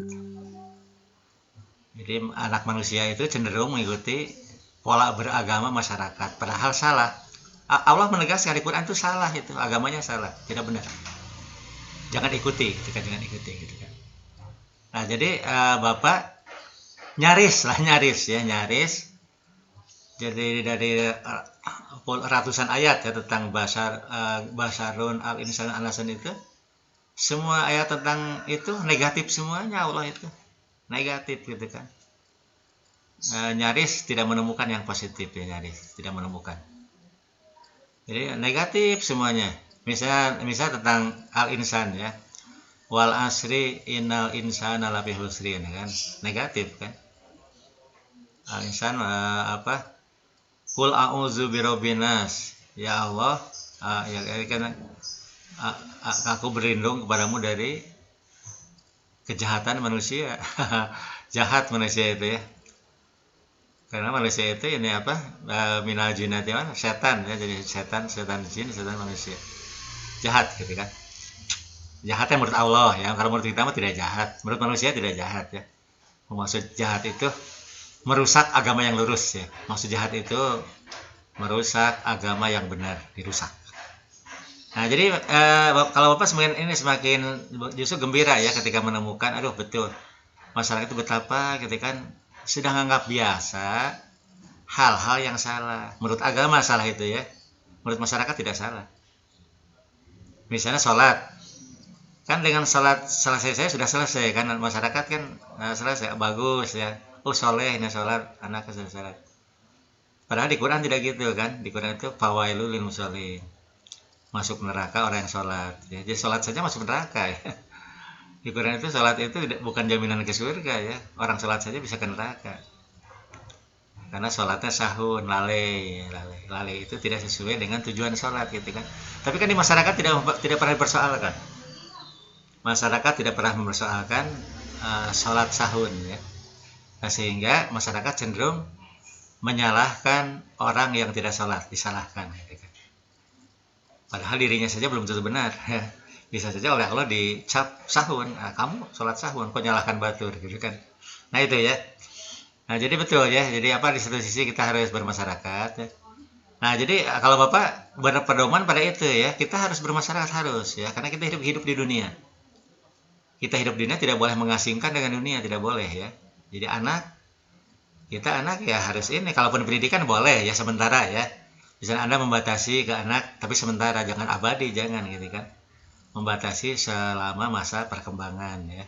Jadi anak manusia itu cenderung mengikuti pola beragama masyarakat, padahal salah. Allah menegaskan di Quran itu salah, itu agamanya salah, tidak benar. Jangan ikuti, jangan ikuti gitu kan. Nah jadi Bapak nyaris. Jadi dari ratusan ayat ya tentang Basarun Al-Insan Al-Nasun itu, semua ayat tentang itu negatif semuanya, Allah itu negatif gitu kan. Nyaris tidak menemukan yang positif ya, nyaris tidak menemukan. Jadi negatif semuanya. Misal tentang Al-Insan ya, wal asri innal insana lafi khusrin kan, negatif kan. Al-Insan Qul a'udzu birabbin nas. Ya Allah, ya kan aku berlindung kepadamu dari kejahatan manusia. Jahat manusia itu ya. Karena manusia itu ini minal jinnati setan ya, jadi setan jin, setan manusia. Jahat gitu kan. Jahatnya menurut Allah ya. Kalau menurut kita mah tidak jahat. Menurut manusia tidak jahat ya. Maksud jahat itu merusak agama yang lurus ya. Maksud jahat itu merusak agama yang benar, dirusak. Nah jadi kalau Bapak semakin justru gembira ya ketika menemukan, aduh betul masyarakat itu betapa gitu kan sudah menganggap biasa hal-hal yang salah. Menurut agama salah itu ya, menurut masyarakat tidak salah. Misalnya sholat, kan dengan sholat selesai saya sudah selesai kan, masyarakat kan selesai, bagus ya, oh soleh ini sholat, anaknya sudah sholat. Padahal di Quran tidak gitu kan, di Quran itu fawailul lil musholin, masuk neraka orang yang sholat ya. Jadi sholat saja masuk neraka ya. Di Quran itu sholat itu bukan jaminan ke surga ya, orang sholat saja bisa ke neraka karena sholatnya sahun, lalai itu tidak sesuai dengan tujuan sholat gitu kan. Tapi kan di masyarakat tidak pernah dipersoalkan, masyarakat tidak pernah mempersoalkan sholat sahun ya. Nah, sehingga masyarakat cenderung menyalahkan orang yang tidak sholat, disalahkan gitu kan. Padahal dirinya saja belum tentu benar ya. Bisa saja oleh Allah dicap sahun, kamu sholat sahun, kok nyalahkan batur gitu kan. Nah itu ya. Nah jadi betul ya, jadi apa, di satu sisi kita harus bermasyarakat ya. Nah jadi kalau Bapak berpedoman pada itu ya, kita harus bermasyarakat harus ya, karena kita hidup di dunia. Kita hidup di dunia tidak boleh mengasingkan dengan dunia, tidak boleh ya. Jadi kita anak ya harus ini, kalaupun pendidikan boleh ya sementara ya. Misalnya Anda membatasi ke anak, tapi sementara, jangan abadi, jangan gitu kan. Membatasi selama masa perkembangan ya.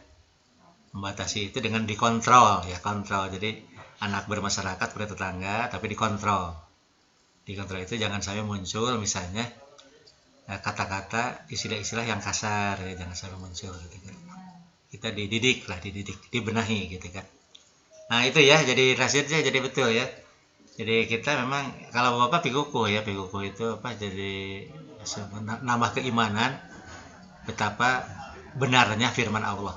Membatasi itu dengan dikontrol ya, kontrol. Jadi anak bermasyarakat bertetangga tapi dikontrol. Dikontrol itu jangan sampai muncul misalnya kata-kata, istilah-istilah yang kasar ya, jangan sampai muncul gitu kan. Kita dididik, dibenahi gitu kan. Nah itu ya, jadi rasidnya jadi betul ya. Jadi kita memang, kalau Bapak pikuku ya, pikuku itu apa, jadi nambah keimanan betapa benarnya firman Allah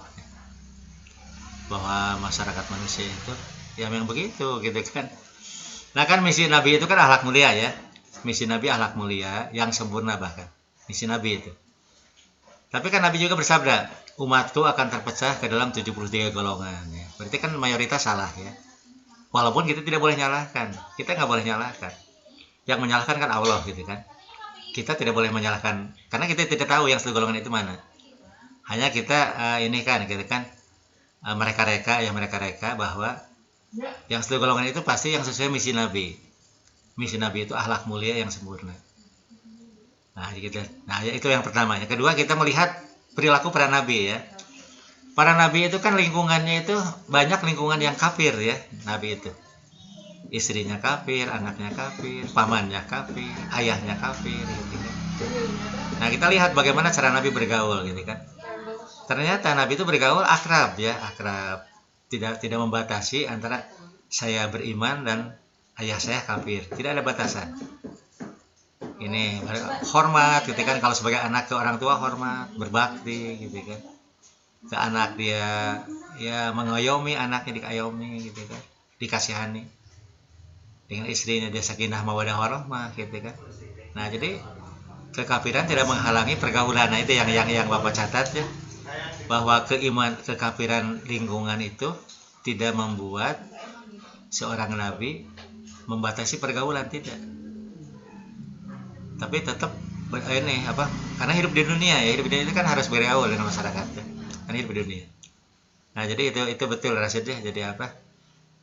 bahwa masyarakat manusia itu ya memang begitu gitu kan. Nah kan misi Nabi itu kan akhlak mulia ya, misi Nabi akhlak mulia yang sempurna, bahkan misi Nabi itu. Tapi kan Nabi juga bersabda, umatku akan terpecah ke dalam 73 golongan ya. Berarti kan mayoritas salah ya. Walaupun kita tidak boleh nyalahkan, kita nggak boleh nyalahkan. Yang menyalahkan kan Allah gitu kan. Kita tidak boleh menyalahkan karena kita tidak tahu yang satu golongan itu mana. Hanya kita ini kan gitu kan, mereka bahwa yang satu golongan itu pasti yang sesuai misi Nabi. Misi Nabi itu akhlak mulia yang sempurna. Nah, gitu. Nah, itu yang pertama. Yang kedua, kita melihat perilaku para nabi ya. Para nabi itu kan lingkungannya itu banyak lingkungan yang kafir ya, nabi itu. Istrinya kafir, anaknya kafir, pamannya kafir, ayahnya kafir gitu kan. Nah, kita lihat bagaimana cara Nabi bergaul gitu kan. Ternyata Nabi itu bergaul akrab ya, akrab. Tidak membatasi antara saya beriman dan ayah saya kafir. Tidak ada batasan. Ini hormat gitu kan, kalau sebagai anak ke orang tua hormat, berbakti gitu kan. Ke anak dia ya mengayomi, anaknya dikayomi gitu kan, dikasihani. Dengan istrinya dia sakinah mawaddah warahmah gitu kan. Nah, jadi kekafiran tidak menghalangi pergaulan. Nah, itu yang Bapak catat ya. Bahwa kekafiran lingkungan itu tidak membuat seorang nabi membatasi pergaulan, tidak. Tapi tetap ini apa? Karena hidup di dunia ya, hidup di dunia itu kan harus bergaul dengan masyarakat ya. Karena hidup di dunia. Nah, jadi itu betul Rasid ya. Jadi apa?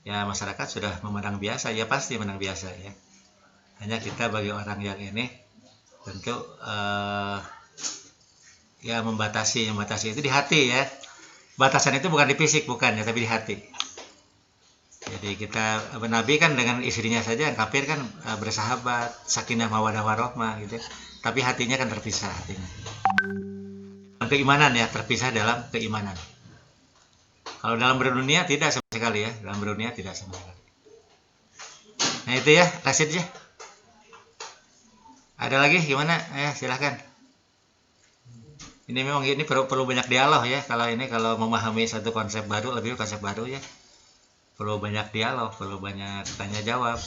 Ya masyarakat sudah memandang biasa, ya pasti memandang biasa ya. Hanya kita bagi orang yang ini tentu ya membatasi itu di hati ya. Batasan itu bukan di fisik, bukan ya, tapi di hati. Jadi kita, Nabi kan dengan istrinya saja yang kafir kan bersahabat, sakinah mawaddah warahmah gitu. Tapi hatinya kan terpisah hatinya. Keimanan ya, terpisah dalam keimanan. Kalau dalam berdunia tidak sama sekali ya, dalam berdunia tidak sama sekali. Nah itu ya, Rasid ya. Ada lagi gimana? Silahkan. Ini memang perlu banyak dialog ya. Kalau memahami satu konsep baru, lebih konsep baru ya. Perlu banyak dialog, perlu banyak tanya jawab,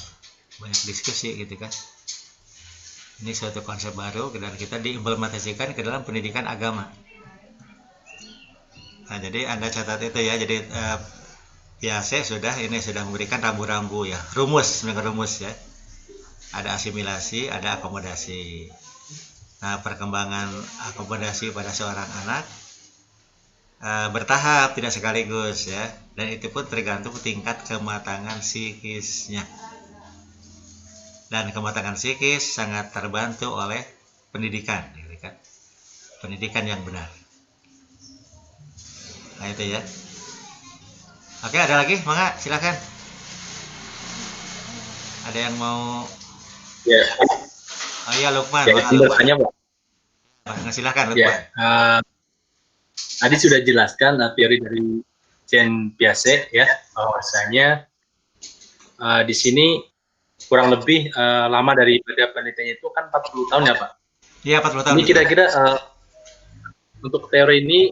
banyak diskusi gitu kan. Ini suatu konsep baru dan kita diimplementasikan ke dalam pendidikan agama. Nah, jadi Anda catat itu ya. Jadi saya sudah memberikan rambu-rambu ya, rumus ya. Ada asimilasi, ada akomodasi. Nah, perkembangan akomodasi pada seorang anak bertahap, tidak sekaligus ya, dan itu pun tergantung tingkat kematangan psikisnya. Dan kematangan psikis sangat terbantu oleh pendidikan, gitu kan. pendidikan yang benar. Nah itu ya. Oke, ada lagi? Mangga, silakan. Ada yang mau? Ya, Oh iya, Lukman. ya Mangga, ini Lukman. bertanya Pak. Nah, silakan, Ya, Lukman. tadi sudah jelaskan teori dari Jean Piaget ya, bahwasanya di sini kurang lebih lama daripada penelitiannya itu kan 40 tahun ya Pak. Iya, 40 tahun. Ini kira-kira untuk teori ini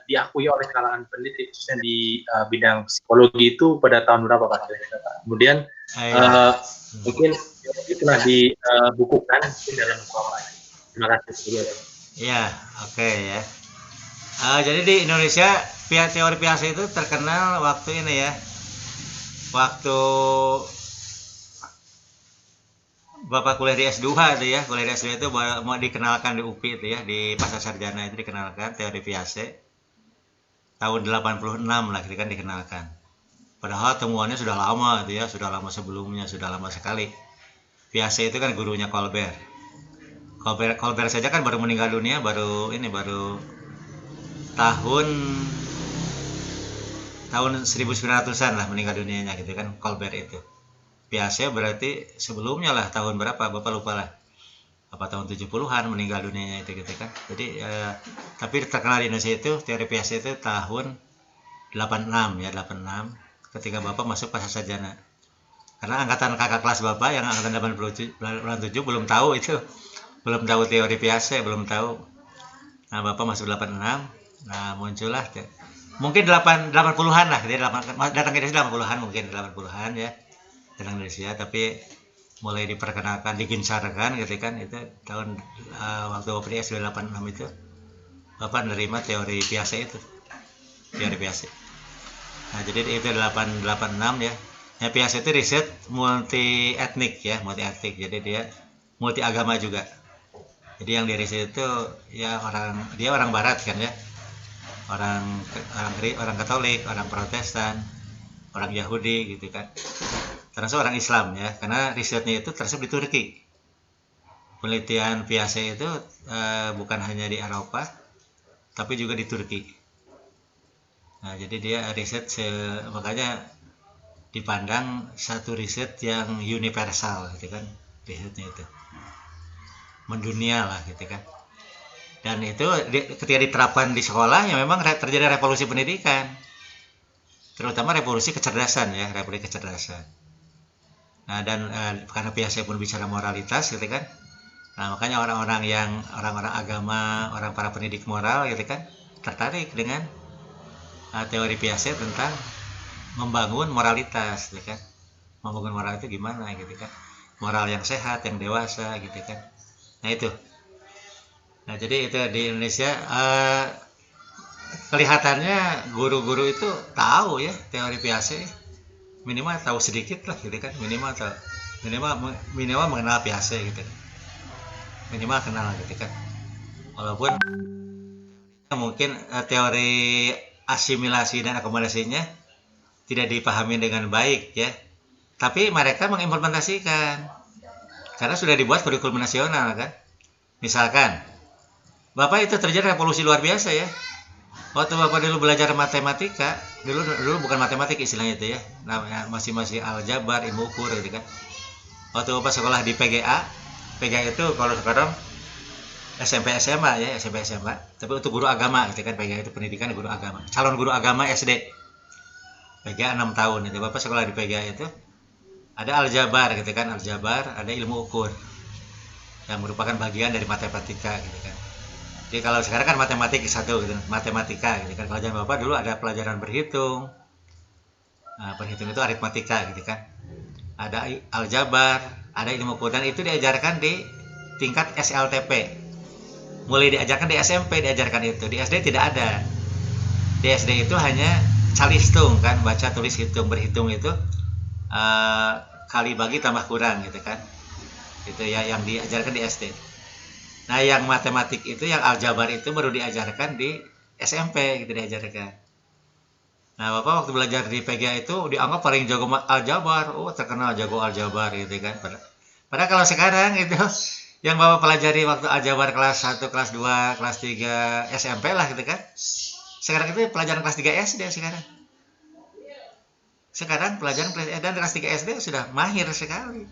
diakui oleh kalangan peneliti khususnya di bidang psikologi itu pada tahun berapa Pak? Kemudian mungkin ini pernah dibukukan mungkin dalam buku apa? Terima kasih. Iya, oke ya. Jadi di Indonesia teori Piaget itu terkenal waktu ini ya. Waktu Bapak kuliah di S2 itu ya, kuliah di S2 itu mau dikenalkan di UPI itu ya, di Pasca Sarjana itu dikenalkan teori Piaget. Tahun 86 lah gitu kan dikenalkan. Padahal temuannya sudah lama itu ya, sudah lama sebelumnya, sudah lama sekali. Piaget itu kan gurunya Colbert. Colbert saja kan baru meninggal dunia baru tahun 1900-an lah meninggal dunianya gitu kan Colbert itu. Piaget berarti sebelumnya lah tahun berapa Bapak lupa lah. Apa tahun 70-an meninggal dunianya itu gitu kan. Jadi tapi terkenal di Indonesia itu teori Piaget itu tahun 86 ya, 86 ketika Bapak masuk Pasca Sarjana. Karena angkatan kakak kelas Bapak yang angkatan 87 belum tahu itu. Belum tahu teori Piaget, belum tahu. Nah, Bapak masuk 86. Nah, muncullah mungkin 80-an lah, dia datang ke Indonesia 80-an mungkin 80-an ya. Datang ke Indonesia tapi mulai diperkenalkan, digencarkan gitu kan itu tahun waktu Bapak di S2 86 itu Bapak menerima teori Piaget itu. Teori Piaget. Nah, jadi itu 86 ya. Ya Piaget itu riset multi etnik ya, multi etnik. Jadi dia multi agama juga. Jadi yang di riset itu ya orang barat kan ya. Orang Katolik, orang Protestan, orang Yahudi gitu kan. Termasuk orang Islam ya, karena risetnya itu termasuk di Turki. Penelitian Piaget itu bukan hanya di Eropa, tapi juga di Turki. Nah, jadi dia riset makanya dipandang satu riset yang universal gitu kan, risetnya itu mendunia lah gitu kan. Dan itu ketika diterapkan di sekolah ya memang terjadi revolusi pendidikan, terutama revolusi kecerdasan ya, revolusi kecerdasan. Nah, dan karena Piaget pun bicara moralitas gitu kan. Nah, makanya orang-orang agama, orang para pendidik moral gitu kan tertarik dengan teori Piaget tentang membangun moralitas gitu kan. Membangun moral itu gimana gitu kan. Moral yang sehat, yang dewasa gitu kan. Nah, itu. Nah, jadi itu di Indonesia kelihatannya guru-guru itu tahu ya teori Piaget. Minimal tahu sedikit lah gitu kan. Minimal mengenal Piaget gitu kan. Minimal kenal gitu kan. Walaupun mungkin teori asimilasi dan akomodasinya tidak dipahami dengan baik ya. Tapi mereka mengimplementasikan. Karena sudah dibuat kurikulum nasional kan. Misalkan Bapak itu terjadi revolusi luar biasa ya. Waktu Bapak dulu belajar matematika, dulu bukan matematik istilahnya itu ya. Namanya masih aljabar, ilmu ukur gitu kan. Waktu Bapak sekolah di PGA itu kalau sekarang SMP SMA ya, SMP SMA. Tapi untuk guru agama gitu kan, PGA itu pendidikan guru agama. Calon guru agama SD. PGA 6 tahun itu. Bapak sekolah di PGA itu ada aljabar gitu kan, aljabar, ada ilmu ukur. Yang merupakan bagian dari matematika gitu kan. Jadi kalau sekarang kan matematik satu gitu, matematika gitu kan. Kalau zaman Bapak dulu ada pelajaran berhitung. Nah, berhitung itu aritmatika gitu kan. Ada aljabar, ada ilmu ukur dan itu diajarkan di tingkat SLTP. Mulai diajarkan di SMP diajarkan itu, di SD tidak ada. Di SD itu hanya calistung kan, baca tulis hitung, berhitung itu kali bagi tambah kurang gitu kan. Itu ya yang diajarkan di SD. Nah, yang matematik itu, yang aljabar itu baru diajarkan di SMP gitu diajarkan. Nah, Bapak waktu belajar di PGA itu dianggap paling jago aljabar. Oh, terkenal jago aljabar gitu kan. Padahal kalau sekarang itu yang Bapak pelajari waktu aljabar kelas 1, kelas 2, kelas 3 SMP lah gitu kan. Sekarang itu pelajaran kelas 3 SD sekarang. Sekarang pelajaran dan kelas 3 SD sudah mahir sekali.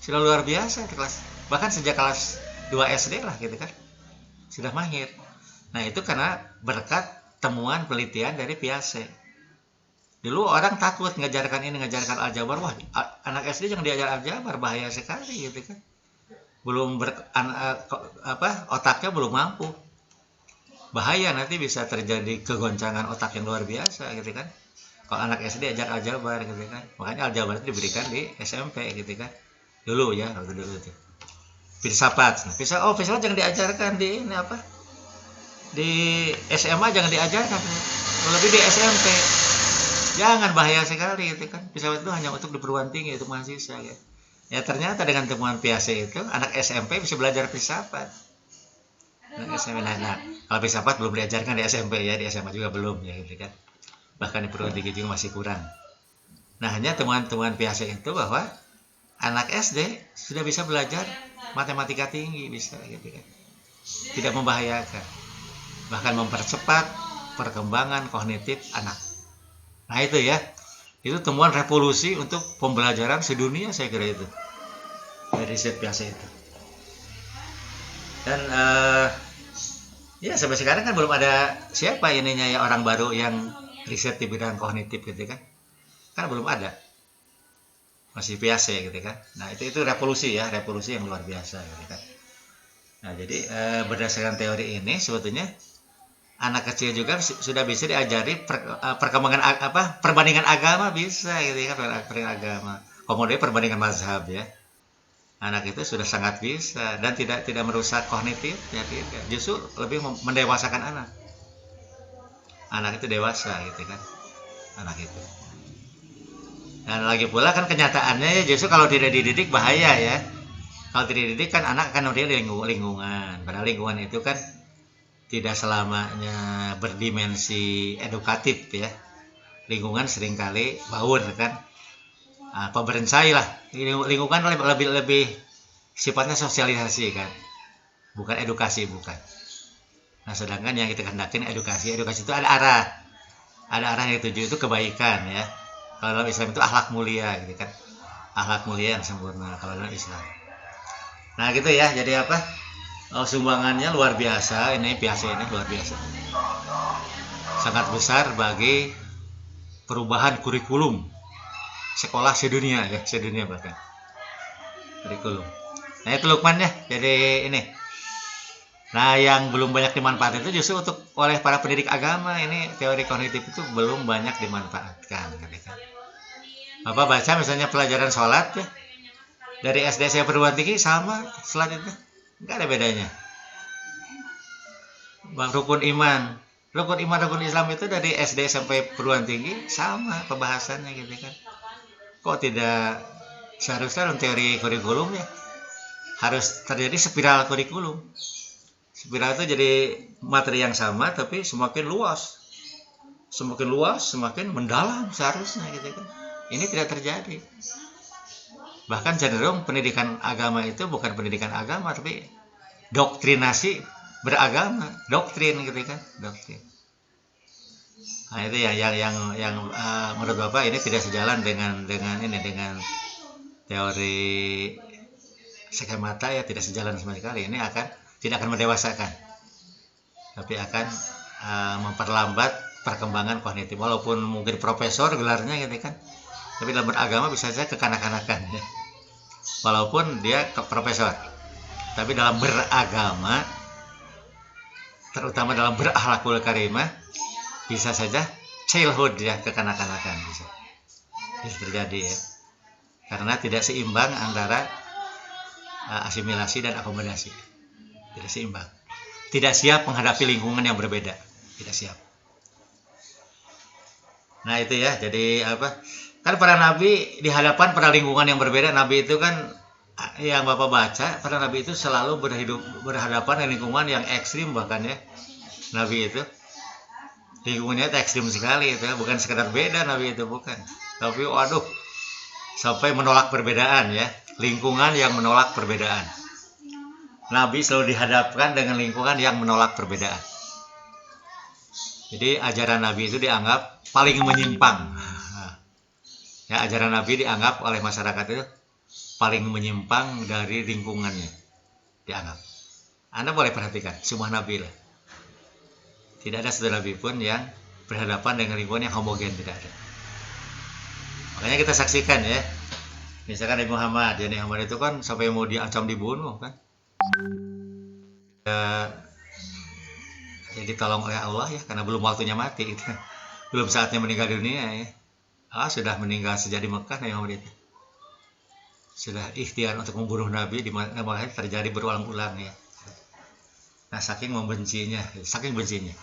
Sudah luar biasa di kelas. Bahkan sejak kelas 2 SD lah gitu kan. Sudah mahir. Nah, itu karena berkat temuan penelitian dari Piaget. Dulu orang takut ngajarkan aljabar. Wah, anak SD jangan diajar aljabar, bahaya sekali gitu kan. Belum otaknya belum mampu. Bahaya, nanti bisa terjadi kegoncangan otak yang luar biasa gitu kan. Kalau anak SD ajar aljabar gitu kan. Makanya aljabar itu diberikan di SMP gitu kan. Dulu ya, waktu dulu itu. Filsafat. Nah, filsafat jangan diajarkan di di SMA, jangan diajarkan. Lebih di SMP. Jangan, bahaya sekali gitu kan. Filsafat itu hanya untuk di perguruan tinggi, untuk mahasiswa ya. Ya ternyata dengan temuan Piaget itu anak SMP bisa belajar filsafat. Nah, kalau filsafat belum diajarkan di SMP ya, di SMA juga belum ya gitu kan. Bahkan di perguruan tinggi juga masih kurang. Nah, hanya temuan-temuan Piaget itu bahwa anak SD sudah bisa belajar matematika tinggi, bisa gitu kan. Tidak membahayakan. Bahkan mempercepat perkembangan kognitif anak. Nah, itu ya. Itu temuan revolusi untuk pembelajaran sedunia, saya kira itu. Dari riset Piaget itu. Dan ya sampai sekarang kan belum ada siapa ininya ya, orang baru yang riset di bidang kognitif gitu kan. Kan belum ada. Masih Piaget gitu kan. Nah, itu revolusi ya, revolusi yang luar biasa gitu kan. Nah, jadi berdasarkan teori ini sebetulnya anak kecil juga sudah bisa diajari perkembangan perbandingan agama, bisa gitu kan, perbandingan agama. Kemudian perbandingan mazhab ya. Anak itu sudah sangat bisa dan tidak merusak kognitif ya, tidak. Justru lebih mendewasakan anak. Anak itu dewasa gitu kan. Anak itu. Dan lagi pula kan kenyataannya ya, justru kalau tidak dididik bahaya ya. Kalau tidak dididik kan anak akan melihat lingkungan. Padahal lingkungan itu kan tidak selamanya berdimensi edukatif ya. Lingkungan seringkali baur kan. Pemerintah lah. Lingkungan lebih sifatnya sosialisasi kan. Bukan edukasi, bukan. Nah, sedangkan yang kita kehendakin edukasi itu ada arah. Ada arah yang dituju itu kebaikan ya. Kalau dalam Islam itu akhlak mulia gitu kan. Akhlak mulia yang sempurna kalau dalam Islam. Nah, gitu ya. Jadi sumbangannya luar biasa, ini Piaget ini luar biasa. Sangat besar bagi perubahan kurikulum sekolah sedunia ya, sedunia bahkan. Kurikulum. Nah, itu Lukman ya. Jadi ini. Nah, yang belum banyak dimanfaatkan itu justru oleh para pendidik agama, ini teori kognitif itu belum banyak dimanfaatkan gitu kan. Bapak baca misalnya pelajaran sholat ya. Dari SD saya perguruan tinggi sama sholat itu. Enggak ada bedanya. Rukun iman, rukun Islam itu dari SD sampai perguruan tinggi sama pembahasannya gitu kan. Kok tidak seharusnya dalam teori kurikulum ya harus terjadi spiral kurikulum. Spiral itu jadi materi yang sama tapi semakin luas. Semakin mendalam seharusnya gitu kan. Ini tidak terjadi. Bahkan cenderung pendidikan agama itu bukan pendidikan agama tapi doktrinasi beragama, doktrin gitu kan, doktrin. Nah, itu yang menurut Bapak ini tidak sejalan dengan teori skemata ya, tidak sejalan sama sekali. Ini tidak akan mendewasakan. Tapi akan memperlambat perkembangan kognitif. Walaupun mungkin profesor gelarnya gitu kan. Tapi dalam beragama bisa saja kekanak-kanakan ya. Walaupun dia profesor. Tapi dalam beragama, terutama dalam berakhlakul karimah, bisa saja childhood ya, kekanak-kanakan bisa terjadi ya. Karena tidak seimbang antara asimilasi dan akomodasi. Tidak seimbang. Tidak siap menghadapi lingkungan yang berbeda. Tidak siap. Nah, itu ya. Jadi kan para nabi di hadapan pada lingkungan yang berbeda, nabi itu kan yang Bapak baca, para nabi itu selalu berhadapan dengan lingkungan yang ekstrim bahkan ya. Nabi itu lingkungannya ekstrim sekali itu ya, bukan sekedar beda nabi itu bukan. Tapi waduh, sampai menolak perbedaan ya, lingkungan yang menolak perbedaan. Nabi selalu dihadapkan dengan lingkungan yang menolak perbedaan. Jadi ajaran Nabi itu dianggap paling menyimpang. Ya, ajaran Nabi dianggap oleh masyarakat itu paling menyimpang dari lingkungannya. Dianggap. Anda boleh perhatikan, semua Nabi lah. Tidak ada satu Nabi pun yang berhadapan dengan lingkungan yang homogen, tidak ada. Makanya kita saksikan ya. Misalkan Nabi Muhammad, ya Nabi Muhammad itu kan sampai mau diancam dibunuh kan. Ya ditolong oleh Allah ya, karena belum waktunya mati gitu. Belum saatnya meninggal dunia ya. Sudah meninggal sejak di Mekah Nabi Muhammad itu. Sudah ikhtiar untuk membunuh Nabi, di mana terjadi berulang-ulang ya. Nah, saking membencinya, saking bencinya.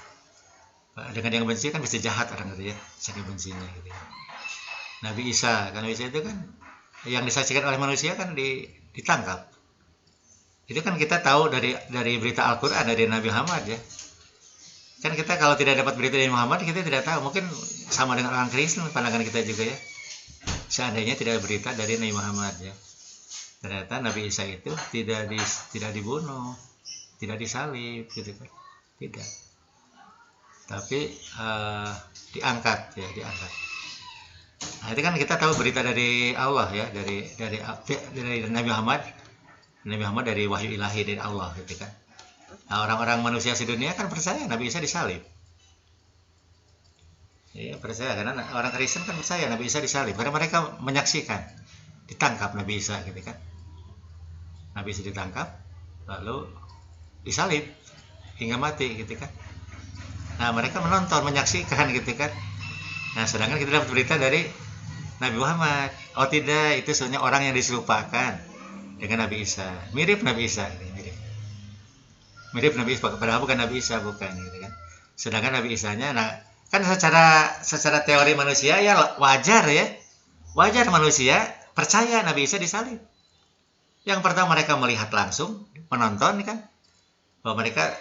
Dengan yang benci kan bisa jahat orang itu ya, saking bencinya gitu ya. Nabi Isa, kan Nabi Isa itu kan yang disaksikan oleh manusia kan ditangkap. Itu kan kita tahu dari berita Al-Qur'an dari Nabi Muhammad ya. Kan kita kalau tidak dapat berita dari Muhammad kita tidak tahu, mungkin sama dengan orang Kristen pandangan kita juga ya. Seandainya tidak ada berita dari Nabi Muhammad ya. Ternyata Nabi Isa itu tidak dibunuh, tidak disalib gitu kan. Tidak. Tapi diangkat ya, diangkat. Nah, itu kan kita tahu berita dari Allah ya, dari Nabi Muhammad. Nabi Muhammad dari wahyu ilahi dari Allah gitu kan. Nah, orang-orang manusia sedunia kan percaya Nabi Isa disalib. Ya, percaya karena orang Kristen kan percaya Nabi Isa disalib karena mereka menyaksikan ditangkap Nabi Isa gitu kan. Nabi Isa ditangkap lalu disalib hingga mati gitu kan. Nah, mereka menonton, menyaksikan gitu kan. Nah, sedangkan kita dapat berita dari Nabi Muhammad. Oh tidak, itu sebenarnya orang yang diserupakan dengan Nabi Isa. Mirip Nabi Isa, mirip Nabi Isa, padahal bukan Nabi Isa, bukan gitu kan. Sedangkan Nabi Isanya, nah kan secara teori manusia ya wajar ya, wajar manusia percaya Nabi Isa disalib. Yang pertama mereka melihat langsung, menonton kan, bahwa mereka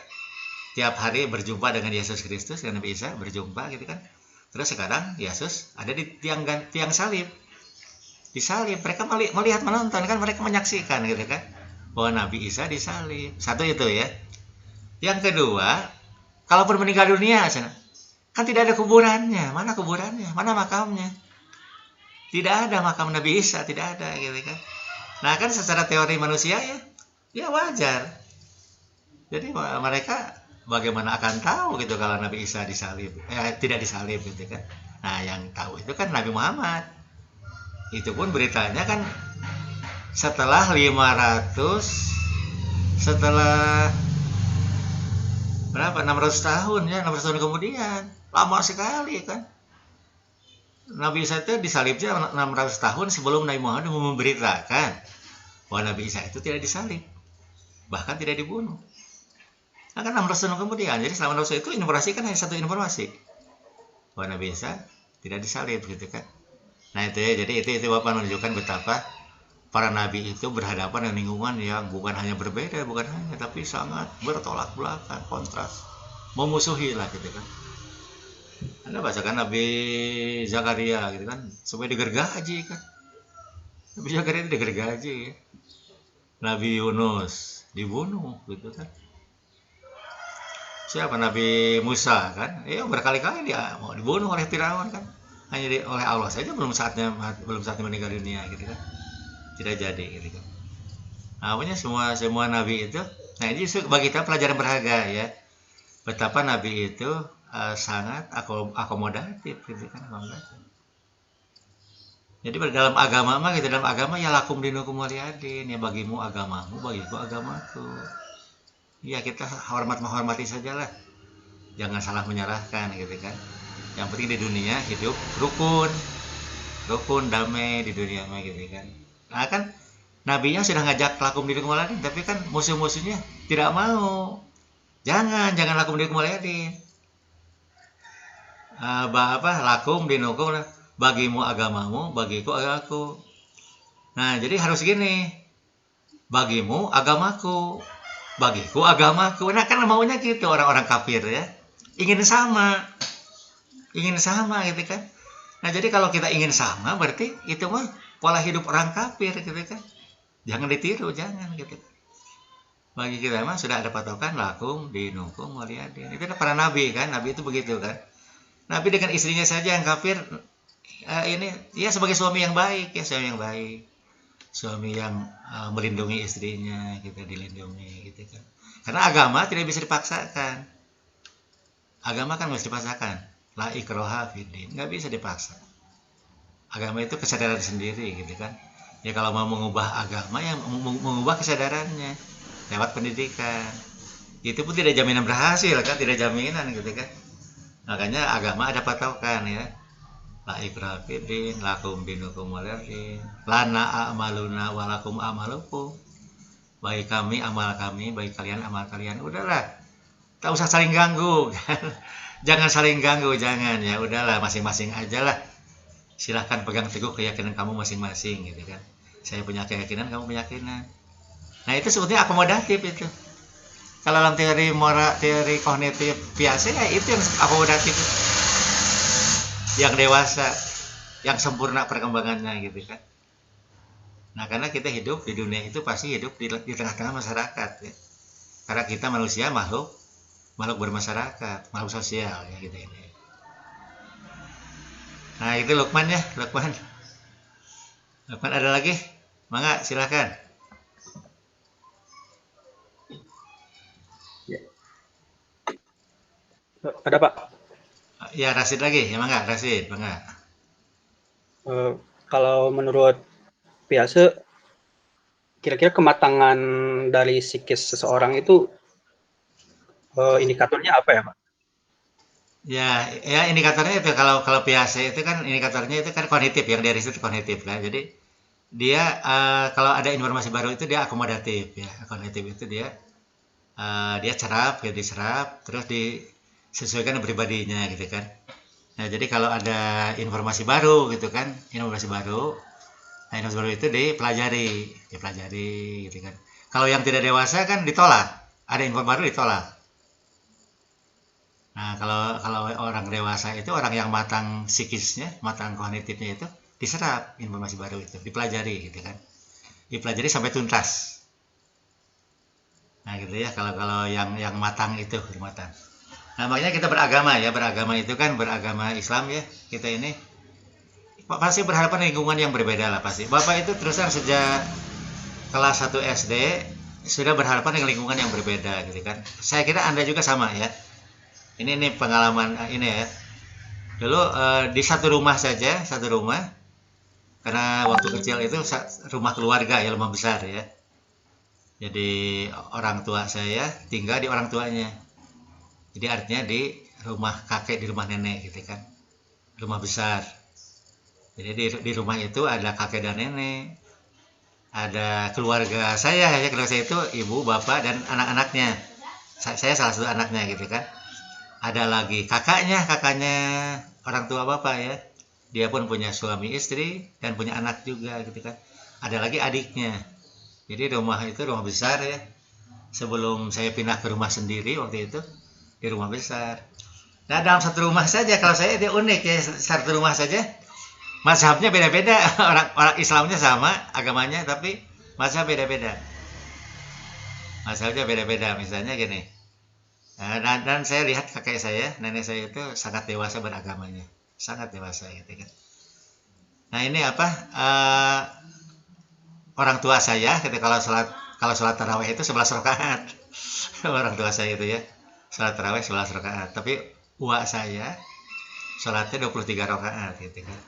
tiap hari berjumpa dengan Yesus Kristus, dengan Nabi Isa berjumpa gitu kan. Terus sekarang Yesus ada di tiang salib, disalib. Mereka melihat menonton kan, mereka menyaksikan gitu kan, bahwa Nabi Isa disalib. Satu itu ya. Yang kedua, kalaupun meninggal dunia, kan tidak ada kuburannya. Mana kuburannya? Mana makamnya? Tidak ada makam Nabi Isa, tidak ada gitu kan. Nah kan secara teori manusia ya wajar. Jadi mereka bagaimana akan tahu gitu kalau Nabi Isa disalib, tidak disalib gitu kan. Nah yang tahu itu kan Nabi Muhammad. Itu pun beritanya kan setelah 600 tahun ya, 600 tahun kemudian. Lama sekali kan. Nabi Isa itu disalibnya 600 tahun sebelum Nabi Muhammad memberitakan bahwa Nabi Isa itu tidak disalib, bahkan tidak dibunuh. Nah kan 600 tahun kemudian, jadi selama 600 tahun itu informasi kan hanya satu informasi, bahwa Nabi Isa tidak disalib gitu kan. Nah itu ya, jadi itu Bapak menunjukkan betapa para nabi itu berhadapan dengan lingkungan yang bukan hanya berbeda, tapi sangat bertolak belakang, kontras, memusuhi lah gitu kan. Anda bacakan Nabi Zakaria gitu kan, supaya digergaji kan. Nabi Zakaria itu digergaji ya. Nabi Yunus dibunuh gitu kan. Siapa Nabi Musa kan? Berkali-kali dia mau dibunuh oleh Firaun kan. Hanya oleh Allah saja belum saatnya meninggal dunia gitu kan. Tidak jadi gitu kan. Nah, pokoknya semua nabi itu, nah ini bagi kita pelajaran berharga ya. Betapa nabi itu sangat akomodatif gitu kan. Jadi dalam agama ya lakum dinukum waliyadin, ya bagimu agamamu, bagiku agamaku. Ya kita menghormati sajalah. Jangan salah menyalahkan gitu kan. Yang penting di dunia hidup rukun damai di dunia mah gitu kan. Nah kan nabinya sudah ngajak lakum dinukum waliyadin, tapi kan musuh-musuhnya tidak mau. Jangan lakum dinukum waliyadin. Lakum dinukum, bagimu agamamu, bagiku agamaku. Nah jadi harus gini, bagimu agamaku, bagiku agamaku. Nah kan maunya gitu orang-orang kafir ya, ingin sama gitu kan. Nah jadi kalau kita ingin sama berarti itu mah pola hidup orang kafir gitu kan. Jangan ditiru, jangan gitu. Bagi kita mah sudah ada patokan lakum dinukum waliyadin. Itu para nabi kan, nabi itu begitu kan. Nabi dengan istrinya saja yang kafir, ini ya sebagai suami yang baik ya, suami yang baik, suami yang melindungi istrinya, kita dilindungi gitu kan. Karena agama tidak bisa dipaksakan. Agama kan harus dipaksakan. La ikroha fiddin, nggak bisa dipaksa. Agama itu kesadaran sendiri gitu kan. Ya kalau mau mengubah agama ya mengubah kesadarannya lewat pendidikan. Itu pun tidak jaminan berhasil kan, tidak jaminan gitu kan. Makanya agama ada patokan ya. La ikraha fiddin, lakum dinukum waliyadin. Lana a'maluna walakum a'malukum. Baik kami amal kami, baik kalian amal kalian. Udahlah, tak usah saling ganggu kan. Jangan saling ganggu, jangan ya. Udahlah, masing-masing aja lah. Silahkan pegang teguh keyakinan kamu masing-masing gitu kan. Saya punya keyakinan, kamu punya keyakinan. Nah itu sebetulnya akomodatif itu. Kalau dalam teori moral, teori kognitif biasa ya itu yang akomodatif, yang dewasa, yang sempurna perkembangannya gitu kan. Nah karena kita hidup di dunia itu pasti hidup di tengah-tengah masyarakat ya. Karena kita manusia makhluk bermasyarakat, makhluk sosial ya gitu ini. Nah itu Lukman ya, Lukman ada lagi? Mangga silakan. Ada Pak. Ya Rasid lagi, ya mangga Rasid, mangga. Kalau menurut Piase, kira-kira kematangan dari psikis seseorang itu indikatornya apa ya Pak? Ya indikatornya itu kalau biasa itu kan indikatornya itu kan kognitif, yang dari situ kognitif kan. Jadi dia kalau ada informasi baru itu dia akomodatif ya. Akomodatif itu dia cerap, ya diserap, terus disesuaikan dengan pribadinya gitu kan. Nah jadi kalau ada informasi baru gitu kan, informasi baru itu dipelajari gitu kan. Kalau yang tidak dewasa kan ditolak, ada info baru ditolak. Nah, kalau orang dewasa itu orang yang matang psikisnya, matang kognitifnya itu diserap informasi baru itu, dipelajari gitu kan. Dipelajari sampai tuntas. Nah, gitu ya kalau yang matang itu, matang. Nah, makanya kita beragama ya, beragama itu kan beragama Islam ya. Kita ini pasti berhadapan lingkungan yang berbeda lah pasti. Bapak itu terusan sejak kelas 1 SD sudah berhadapan dengan lingkungan yang berbeda gitu kan. Saya kira Anda juga sama ya. Ini pengalaman ini ya. Dulu di satu rumah saja, karena waktu kecil itu rumah keluarga ya, rumah besar ya. Jadi orang tua saya tinggal di orang tuanya. Jadi artinya di rumah kakek, di rumah nenek gitu kan. Rumah besar. Jadi di rumah itu ada kakek dan nenek. Ada keluarga saya keluarga saya itu ibu, bapak dan anak-anaknya. Saya salah satu anaknya gitu kan. Ada lagi kakaknya orang tua bapak ya, dia pun punya suami istri dan punya anak juga gitu kan. Ada lagi adiknya. Jadi rumah itu rumah besar ya. Sebelum saya pindah ke rumah sendiri waktu itu di rumah besar. Nah dalam satu rumah saja, kalau saya dia unik ya, satu rumah saja mazhabnya beda-beda. orang Islamnya sama agamanya, tapi mazhab beda-beda. Mazhabnya beda-beda. Misalnya gini, dan saya lihat kakek saya, nenek saya itu sangat dewasa beragamanya, sangat dewasa gitu kan. Nah ini orang tua saya ketika kalau sholat tarawih itu 11 rakaat. Orang tua saya itu ya sholat tarawih 11 rakaat, tapi uak saya sholatnya 23 rakaat gitu kan.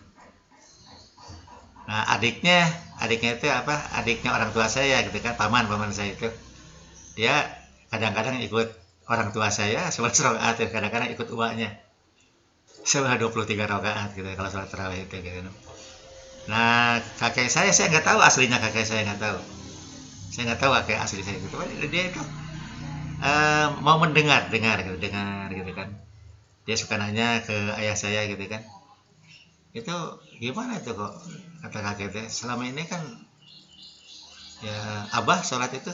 Nah adiknya itu adiknya orang tua saya gitu kan, paman saya itu, dia kadang-kadang ikut orang tua saya 11 rakaat, kadang-kadang ikut uaknya sebanyak 23 rakaat gitu kalau sholat tarawih itu gitu. Nah kakek saya nggak tahu aslinya, saya nggak tahu kakek asli saya gitu. Dia itu mau mendengar gitu kan. Dia suka nanya ke ayah saya gitu kan, itu gimana itu kok, kata kakek teh, selama ini kan ya abah sholat itu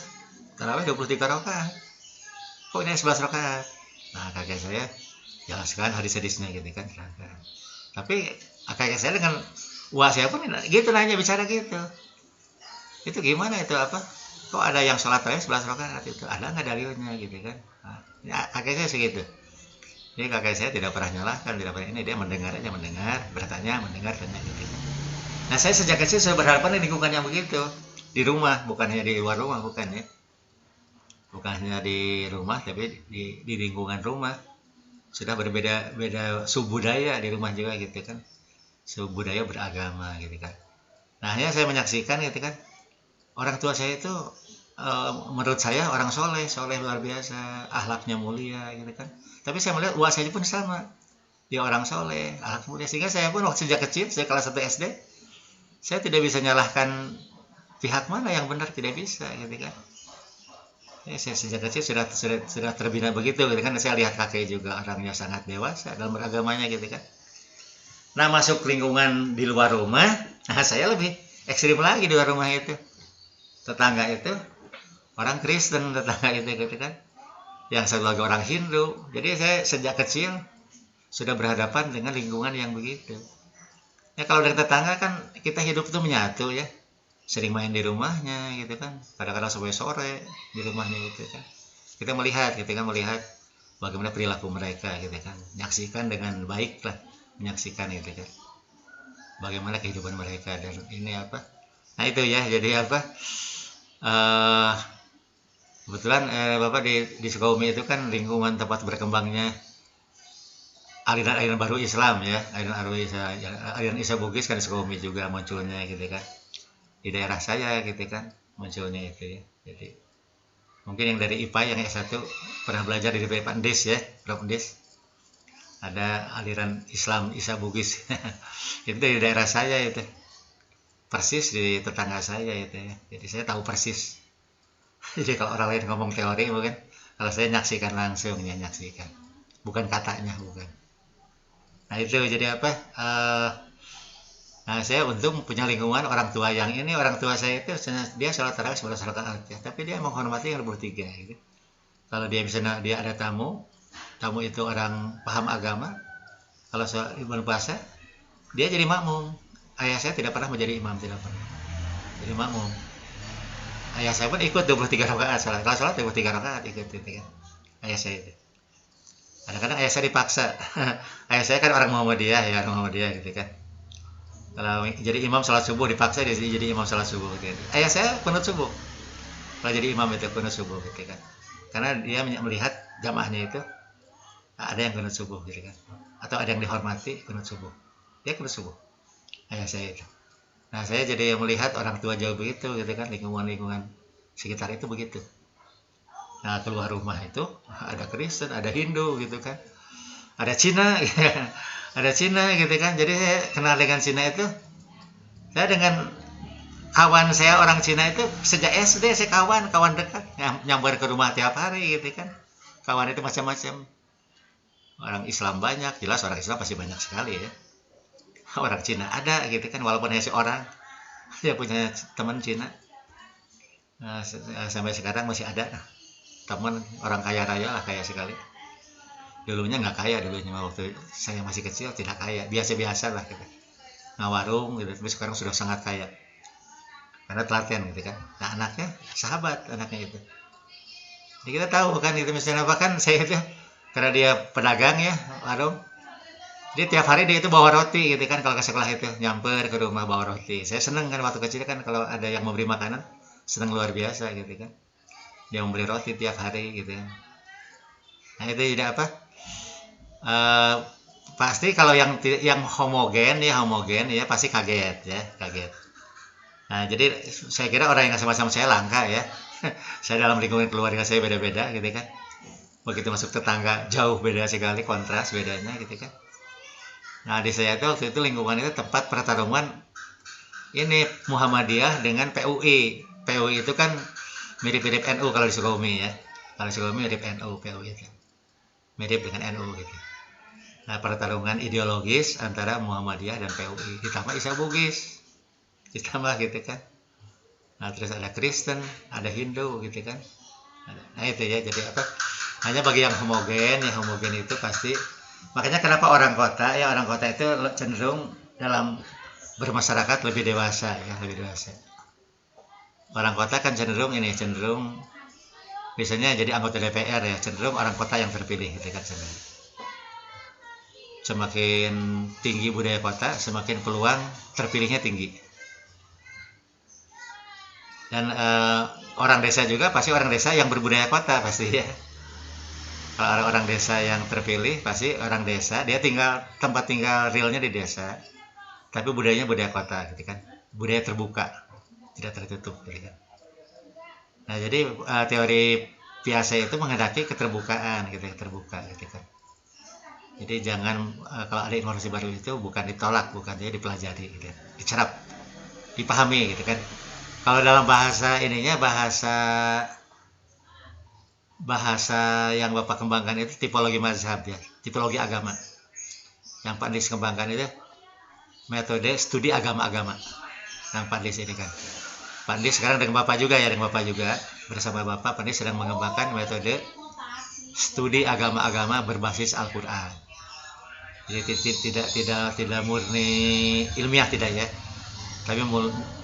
tarawih 23 rakaat, kok ini 11 rakaat. Nah kakek saya jelaskan hadis-hadisnya gitu kan. Tapi kakek saya dengan wah saya pun gitu nanya, bicara gitu, itu gimana itu kok ada yang sholat tarawih 11 rakaat itu, ada nggak dalilnya gitu kan. Nah, ya, kakek saya segitu. Jadi kakek saya tidak pernah nyalahkan, tidak pernah ini, dia mendengar aja, mendengar, bertanya, mendengar, tanya gitu. Nah saya sejak kecil saya berharapan di lingkungan yang begitu, di rumah, bukan hanya di luar rumah, bukan ya, bukan hanya di rumah, tapi di lingkungan rumah sudah berbeda suku budaya di rumah juga gitu kan, suku budaya beragama gitu kan. Nah hanya saya menyaksikan gitu kan, orang tua saya itu menurut saya orang soleh luar biasa, akhlaknya mulia gitu kan. Tapi saya melihat wah saya pun sama, dia orang soleh, akhlak mulia, sehingga saya pun waktu sejak kecil, saya kelas 1 SD, saya tidak bisa nyalahkan pihak mana yang benar, tidak bisa gitu kan. Ya, saya sejak kecil sudah terbina begitu gitu kan. Saya lihat kakek juga orangnya sangat dewasa dalam beragamanya gitu kan. Nah masuk lingkungan di luar rumah, nah saya lebih ekstrim lagi di luar rumah itu. Tetangga itu orang Kristen, tetangga itu gitu kan, yang satu lagi orang Hindu. Jadi saya sejak kecil sudah berhadapan dengan lingkungan yang begitu. Ya kalau dari tetangga kan kita hidup itu menyatu ya, sering main di rumahnya gitu kan, kadang-kadang sampai sore di rumahnya gitu kan. Kita melihat bagaimana perilaku mereka gitu kan, menyaksikan dengan baik lah, menyaksikan gitu kan, bagaimana kehidupan mereka. Dan ini apa, nah itu ya, jadi apa, kebetulan Bapak di Sukabumi itu kan lingkungan tempat berkembangnya aliran baru Islam ya, aliran Isa Bugis kan di Sukabumi juga munculnya gitu kan, di daerah saya gitu kan munculnya itu ya. Jadi mungkin yang dari IPA yang S1 pernah belajar di Pak Des ya, Prof Des, ada aliran Islam Isa Bugis itu dari daerah saya itu, persis di tetangga saya itu ya. Jadi saya tahu persis. Jadi kalau orang lain ngomong teori mungkin, kalau saya nyaksikan langsung ya, nyaksikan, bukan katanya, bukan. Nah itu jadi apa, nah saya untung punya lingkungan orang tua yang ini, orang tua saya itu dia sholat tarawih 11 rakaat ya, tapi dia menghormati yang 23 gitu. Kalau dia misalnya dia ada tamu itu orang paham agama, kalau sholat bulan puasa dia jadi makmum. Ayah saya tidak pernah menjadi imam, tidak pernah jadi makmum. Ayah saya pun ikut 23 rakaat sholat, kalau sholat 23 rakaat ikut gitu kan ayah saya itu. Kadang-kadang ayah saya dipaksa. Ayah saya kan orang Muhammadiyah ya, orang Muhammadiyah gitu kan. Kalau jadi imam sholat subuh dipaksa dia jadi imam sholat subuh gitu. Ayah saya kunut subuh. Kalau jadi imam itu kunut subuh gitu kan. Karena dia melihat jamaahnya itu ada yang kunut subuh gitu kan. Atau ada yang dihormati kunut subuh. Dia kunut subuh. Ayah saya itu. Nah saya jadi melihat orang tua jauh begitu gitu kan, lingkungan sekitar itu begitu. Nah keluar rumah itu ada Kristen, ada Hindu gitu kan, ada Cina, ada Cina gitu kan. Jadi saya kenal dengan Cina itu, saya dengan kawan saya orang Cina itu sejak SD saya kawan dekat, nyamper ke rumah tiap hari gitu kan. Kawan itu macam-macam. Orang Islam banyak, jelas orang Islam pasti banyak sekali ya. Orang Cina ada gitu kan, walaupun hanya seorang, dia punya teman Cina. Nah, sampai sekarang masih ada teman orang kaya raya lah, kaya sekali. Dulunya nggak kaya, dulunya waktu saya masih kecil tidak kaya, biasa-biasa lah gitu. Nah warung gitu, tapi sekarang sudah sangat kaya karena telaten gitu kan. Nah anaknya sahabat, anaknya itu. Jadi kita tahu kan itu, misalnya bahkan saya itu karena dia pedagang ya warung, dia tiap hari dia itu bawa roti gitu kan, kalau ke sekolah itu nyamper ke rumah bawa roti. Saya seneng kan waktu kecil kan kalau ada yang memberi makanan, seneng luar biasa gitu kan. Dia membeli roti tiap hari gitu kan. Nah itu tidak apa, pasti kalau yang homogen ya pasti kaget. Nah jadi saya kira orang yang sama-sama saya langka ya. Saya dalam lingkungan keluarga saya beda-beda gitu kan. Begitu masuk tetangga jauh beda sekali, kontras bedanya gitu kan. Nah di saya itu waktu itu lingkungan itu tempat pertarungan ini Muhammadiyah dengan PUI. PUI itu kan mirip-mirip NU kalau di Sukabumi ya. Kalau di Sukabumi mirip NU, PUI itu. Mirip dengan NU gitu. Nah pertarungan ideologis antara Muhammadiyah dan PUI, ditambah Isa Bugis, ditambah gitu kan. Nah terus ada Kristen, ada Hindu gitu kan. Nah itu ya, jadi apa, hanya bagi yang homogen itu pasti. Makanya kenapa orang kota itu cenderung dalam bermasyarakat lebih dewasa ya, lebih dewasa. Orang kota kan cenderung biasanya jadi anggota DPR ya, cenderung orang kota yang terpilih gitu kan. Semakin tinggi budaya kota, semakin peluang terpilihnya tinggi. Dan orang desa juga pasti orang desa yang berbudaya kota pasti ya. Kalau orang desa yang terpilih pasti orang desa, dia tempat tinggal realnya di desa, tapi budayanya budaya kota gitu kan. Budaya terbuka, tidak tertutup gitu kan. Nah, jadi teori Piaget itu menghendaki keterbukaan gitu, terbuka gitu kan. Jadi jangan kalau ada informasi baru itu bukan ditolak, bukan dia dipelajari gitu, dicerap, dipahami gitu kan. Kalau dalam bahasa bahasa yang Bapak kembangkan itu tipologi mazhab ya, tipologi agama. Yang Pak Dis kembangkan itu metode studi agama-agama. Yang Pak Dis ini kan. Pak Dis sekarang dengan Bapak juga bersama Bapak Pak Dis sedang mengembangkan metode studi agama-agama berbasis Al-Qur'an. Jadi tidak murni ilmiah tidak ya. Tapi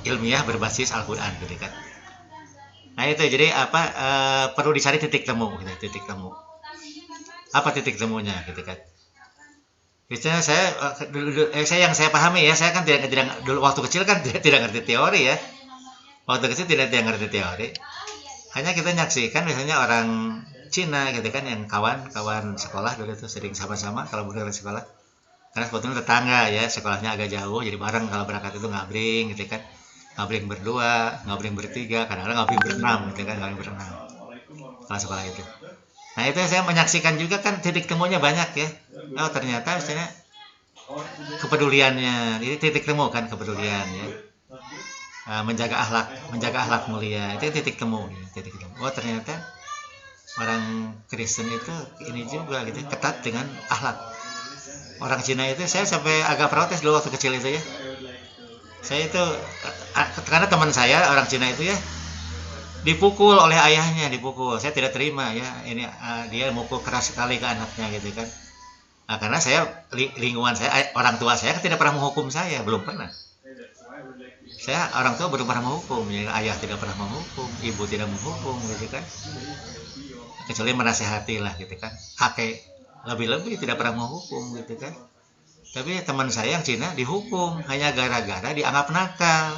ilmiah berbasis Al-Qur'an gitu kan. Nah itu jadi perlu dicari titik temu gitu, titik temu. Apa titik temunya gitu kan. Biasanya saya yang saya pahami ya, saya kan tidak dulu waktu kecil kan tidak ngerti teori ya. Waktu kecil tidak ngerti teori. Hanya kita nyaksikan misalnya orang Cina gitu kan yang kawan sekolah dulu itu sering sama-sama kalau berangkat sekolah. Karena sebetulnya tetangga ya, sekolahnya agak jauh jadi bareng kalau berangkat itu ngabring gitu kan. Ngabring berdua, ngabring bertiga, kadang-kadang ngabring berenam gitu kan, ngabring berenam kalau sekolah itu. Nah itu saya menyaksikan juga kan titik temunya banyak ya. Oh ternyata misalnya kepeduliannya, ini titik temu kan kepedulian ya. Menjaga akhlak mulia itu titik temu. Oh ternyata orang Kristen itu ini juga gitu ketat dengan akhlak. Orang Cina itu saya sampai agak protes dulu waktu kecil itu ya. Saya itu karena teman saya orang Cina itu ya dipukul oleh ayahnya, saya tidak terima ya, ini dia mukul keras sekali ke anaknya gitu kan. Nah, karena saya lingkungan saya orang tua saya tidak pernah menghukum saya, belum pernah. Saya orang tua belum pernah menghukum ya, ayah tidak pernah menghukum, ibu tidak menghukum gitu kan. Kecuali menasehati lah gitu kan. Kakek lebih tidak pernah menghukum gitu kan. Tapi teman saya yang Cina dihukum hanya gara-gara dianggap nakal.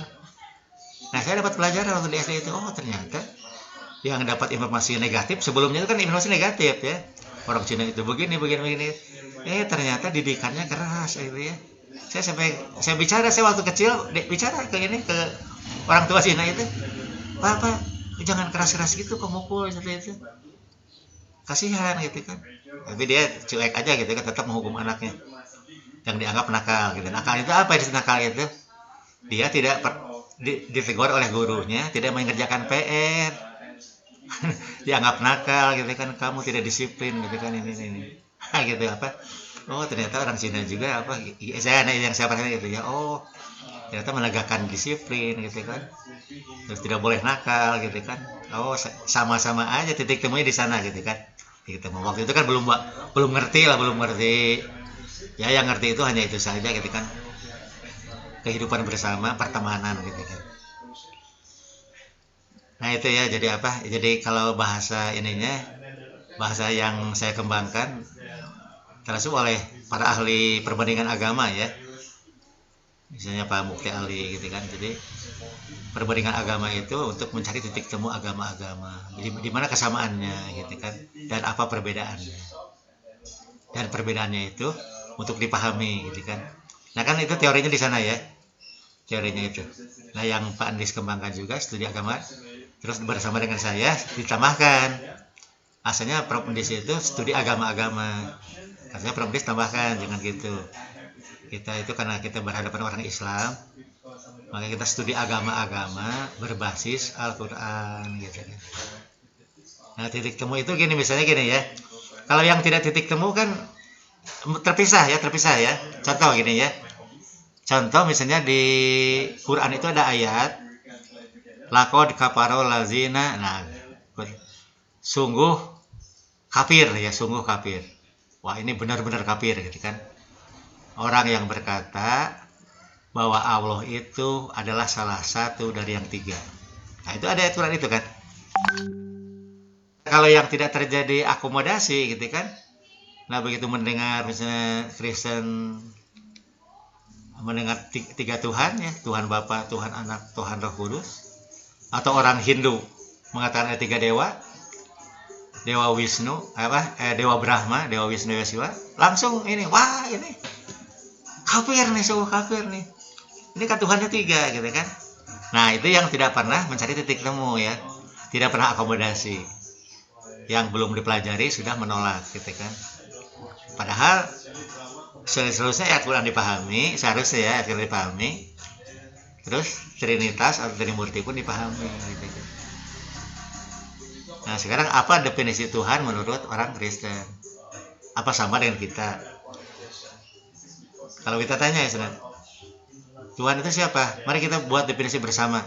Nah saya dapat pelajaran waktu di SD itu, oh ternyata yang dapat informasi negatif sebelumnya itu kan informasi negatif ya. Orang Cina itu begini. Ternyata didikannya keras gitu ya. Saya bicara, saya waktu kecil bicara ke orang tua Cina itu, Pak, jangan keras-keras gitu, kok mukul seperti itu. Kasihan gitu kan. Tapi dia cuek aja gitu kan, tetap menghukum anaknya yang dianggap nakal gitu. Nakal itu apa yang nakal itu? Dia tidak ditegur oleh gurunya, tidak mengerjakan PR. Dianggap nakal gitu kan, kamu tidak disiplin gitu kan ini. Gitu apa? Oh, ternyata orang Cina juga yang saya perhatikan gitu ya. Oh, ternyata menegakkan disiplin gitu kan. Terus tidak boleh nakal gitu kan. Oh, sama-sama aja titik temunya di sana gitu kan. Titik temu waktu itu kan belum ngerti. Ya yang ngerti itu hanya itu saja gitu kan. Kehidupan bersama, pertemanan gitu kan. Nah itu ya, jadi kalau bahasa yang saya kembangkan termasuk oleh para ahli perbandingan agama ya, misalnya Pak Mukti Ali gitu kan. Jadi perbandingan agama itu untuk mencari titik temu agama-agama, di mana kesamaannya gitu kan, dan apa perbedaannya, dan perbedaannya itu untuk dipahami gitu kan. Nah kan itu teorinya di sana ya, teorinya itu. Nah yang Pak Andis kembangkan juga studi agama, terus bersama dengan saya ditambahkan. Asalnya Prof Andis itu studi agama-agama, asalnya Prof Andis tambahkan, jangan gitu. Kita itu karena kita berhadapan orang Islam, maka kita studi agama-agama berbasis Al-Quran gitu kan. Nah titik temu itu misalnya gini ya. Kalau yang tidak titik temu kan terpisah ya. Contoh gini ya. Contoh misalnya di Quran itu ada ayat laqad kafara lazina, nah sungguh kafir. Wah ini benar-benar kafir gitu kan. Orang yang berkata bahwa Allah itu adalah salah satu dari yang tiga. Nah, itu ada aturan itu kan. Kalau yang tidak terjadi akomodasi gitu kan, nah begitu mendengar misalnya Kristen mendengar tiga Tuhan ya, Tuhan Bapa, Tuhan Anak, Tuhan Roh Kudus, atau orang Hindu mengatakan ada tiga dewa, Dewa Wisnu, Dewa Brahma, Dewa Wisnu, Dewa Siwa, langsung ini, wah ini kafir nih, sungguh kafir nih. Ini kan Tuhannya tiga gitu kan. Nah itu yang tidak pernah mencari titik temu ya, tidak pernah akomodasi, yang belum dipelajari sudah menolak gitu kan. Padahal seharusnya ayat Quran dipahami, seharusnya ya ayat Quran dipahami, terus Trinitas atau Trimurti pun dipahami gitu kan. Nah sekarang apa definisi Tuhan menurut orang Kristen? Apa sama dengan kita? Kalau kita tanya ya saudara, Tuhan itu siapa? Mari kita buat definisi bersama.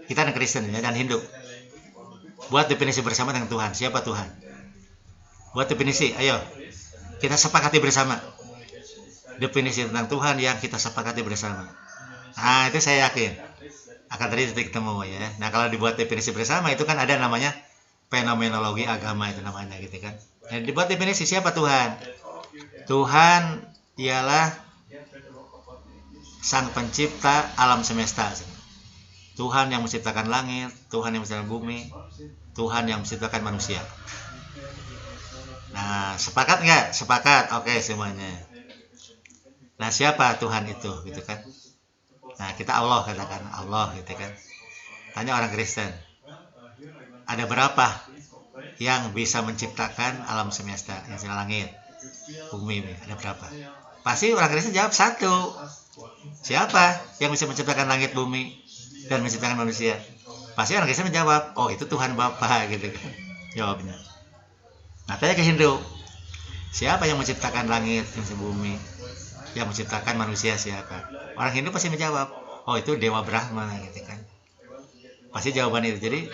Kita dan Kristen ya, dan Hindu. Buat definisi bersama dengan Tuhan. Siapa Tuhan? Buat definisi, ayo. Kita sepakati bersama. Definisi tentang Tuhan yang kita sepakati bersama. Nah, itu saya yakin akan terjadi titik temu ya. Nah, kalau dibuat definisi bersama itu kan ada namanya fenomenologi agama itu namanya gitu kan. Jadi dibuat definisi siapa Tuhan? Tuhan ialah Sang Pencipta alam semesta. Tuhan yang menciptakan langit, Tuhan yang menciptakan bumi, Tuhan yang menciptakan manusia. Nah, sepakat nggak? Sepakat. Oke, semuanya. Nah, siapa Tuhan itu gitu kan? Nah, kita Allah katakan, Allah gitu kan. Tanya orang Kristen. Ada berapa yang bisa menciptakan alam semesta, yang langit, bumi, ada berapa? Pasti orang Kristen jawab satu. Siapa yang bisa menciptakan langit, bumi, dan menciptakan manusia? Pasti orang Kristen menjawab, oh itu Tuhan Bapa gitu kan. Jawabnya. Nah, tanya ke Hindu. Siapa yang menciptakan langit, yang bumi, yang menciptakan manusia siapa? Orang Hindu pasti menjawab, oh itu Dewa Brahma gitu kan. Pasti jawaban itu. Jadi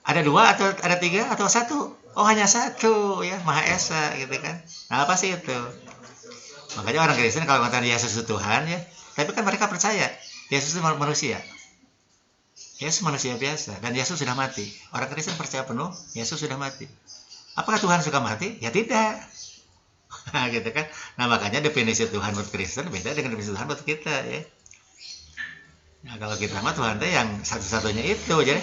ada dua atau ada tiga atau satu? Oh hanya satu ya, Maha Esa gitu kan. Nah apa sih itu? Makanya orang Kristen kalau mengatakan Yesus itu Tuhan ya, tapi kan mereka percaya Yesus itu manusia. Yesus manusia biasa dan Yesus sudah mati. Orang Kristen percaya penuh Yesus sudah mati. Apakah Tuhan suka mati? Ya tidak. Nah, gitu kan. Nah makanya definisi Tuhan buat Kristen beda dengan definisi Tuhan buat kita ya. Nah kalau kita mah Tuhan itu yang satu-satunya itu. Jadi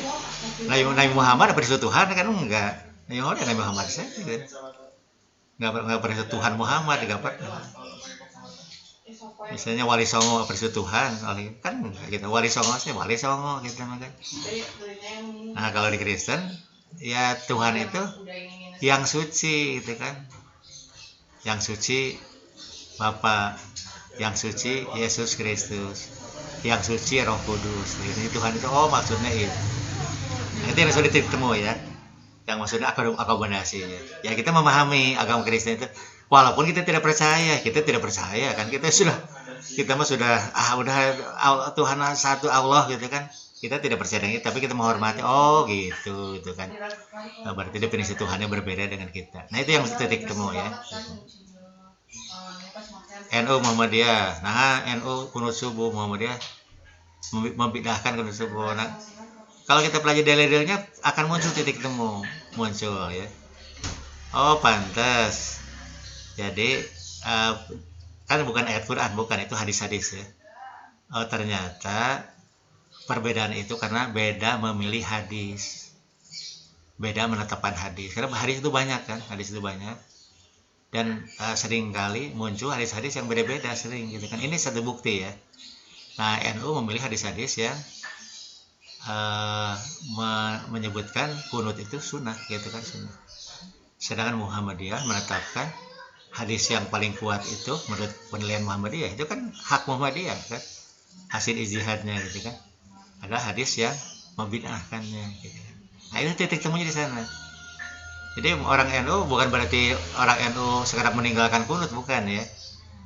Nabi Muhammad apa disebut Tuhan kan enggak. Nabi Muhammad saja gitu. Enggak pernah disebut Tuhan Muhammad, enggak pernah. Misalnya Wali Songo apa disebut Tuhan, kan enggak gitu. Wali Songo sih Wali Songo gitu makanya. Nah kalau di Kristen ya Tuhan itu yang suci gitu kan. Yang suci Bapa, yang suci Yesus Kristus, yang suci Roh Kudus. Jadi Tuhan itu maksudnya itu. Nah, itu yang sudah ditemu ya. Yang maksudnya akomodasi. Ya kita memahami agama Kristen itu walaupun kita tidak percaya kan kita mah sudah udah Tuhan satu Allah gitu kan. Kita tidak percaya dengan itu, tapi kita menghormati gitu kan. Nah, berarti definisi Tuhannya berbeda dengan kita. Nah itu yang titik temu ya. NU Muhammadiyah, nah NU kunut subuh Muhammadiyah membidahkan kunut subuh. Nah, kalau kita pelajari dalil-dalilnya akan muncul titik temu, muncul ya. Oh pantas. Jadi kan bukan ayat Quran, bukan itu hadis-hadis ya. Oh ternyata perbedaan itu karena beda memilih hadis, beda menetapkan hadis. Karena hadis itu banyak kan, hadis itu banyak. Dan sering kali muncul hadis-hadis yang beda-beda sering gitu kan. Ini satu bukti ya. Nah NU memilih hadis-hadis yang menyebutkan kunut itu sunnah gitu kan, sunnah. Sedangkan Muhammadiyah menetapkan hadis yang paling kuat itu menurut penilaian Muhammadiyah itu kan hak Muhammadiyah kan, hasil ijtihadnya gitu kan. Ada hadis yang membid'ahkannya gitu. Nah itu titik temunya di sana. Jadi orang NU bukan berarti orang NU sekarang meninggalkan kunut, bukan ya.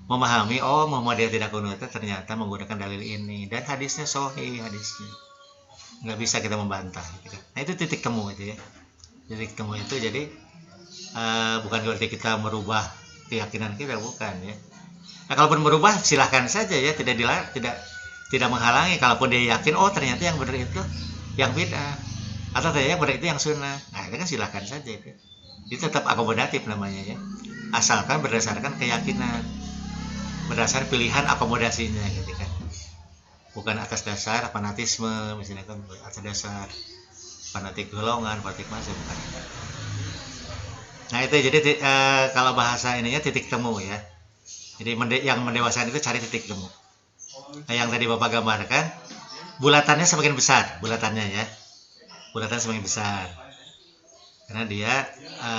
Memahami Muhammadiyah tidak kunut ternyata menggunakan dalil ini dan hadisnya sahih hadisnya. Nggak bisa kita membantah gitu kan. Nah itu titik temu itu ya. Titik temu itu jadi bukan berarti kita merubah keyakinan kita, bukan ya. Nah kalaupun merubah silahkan saja ya, tidak menghalangi. Kalaupun dia yakin ternyata yang benar itu yang bid'ah, atau tidak yang benar itu yang sunnah. Nah itu kan silakan saja itu tetap akomodatif namanya ya, asalkan berdasarkan keyakinan, berdasar pilihan akomodasinya gitu kan, bukan atas dasar fanatisme misalnya kan, atas dasar fanatik golongan, fanatik masa, bukan. Nah itu jadi kalau bahasa ininya titik temu ya, jadi yang mendewasakan itu cari titik temu. Nah yang tadi Bapak gambarkan, bulatannya semakin besar, bulatannya ya, bulatan semakin besar, karena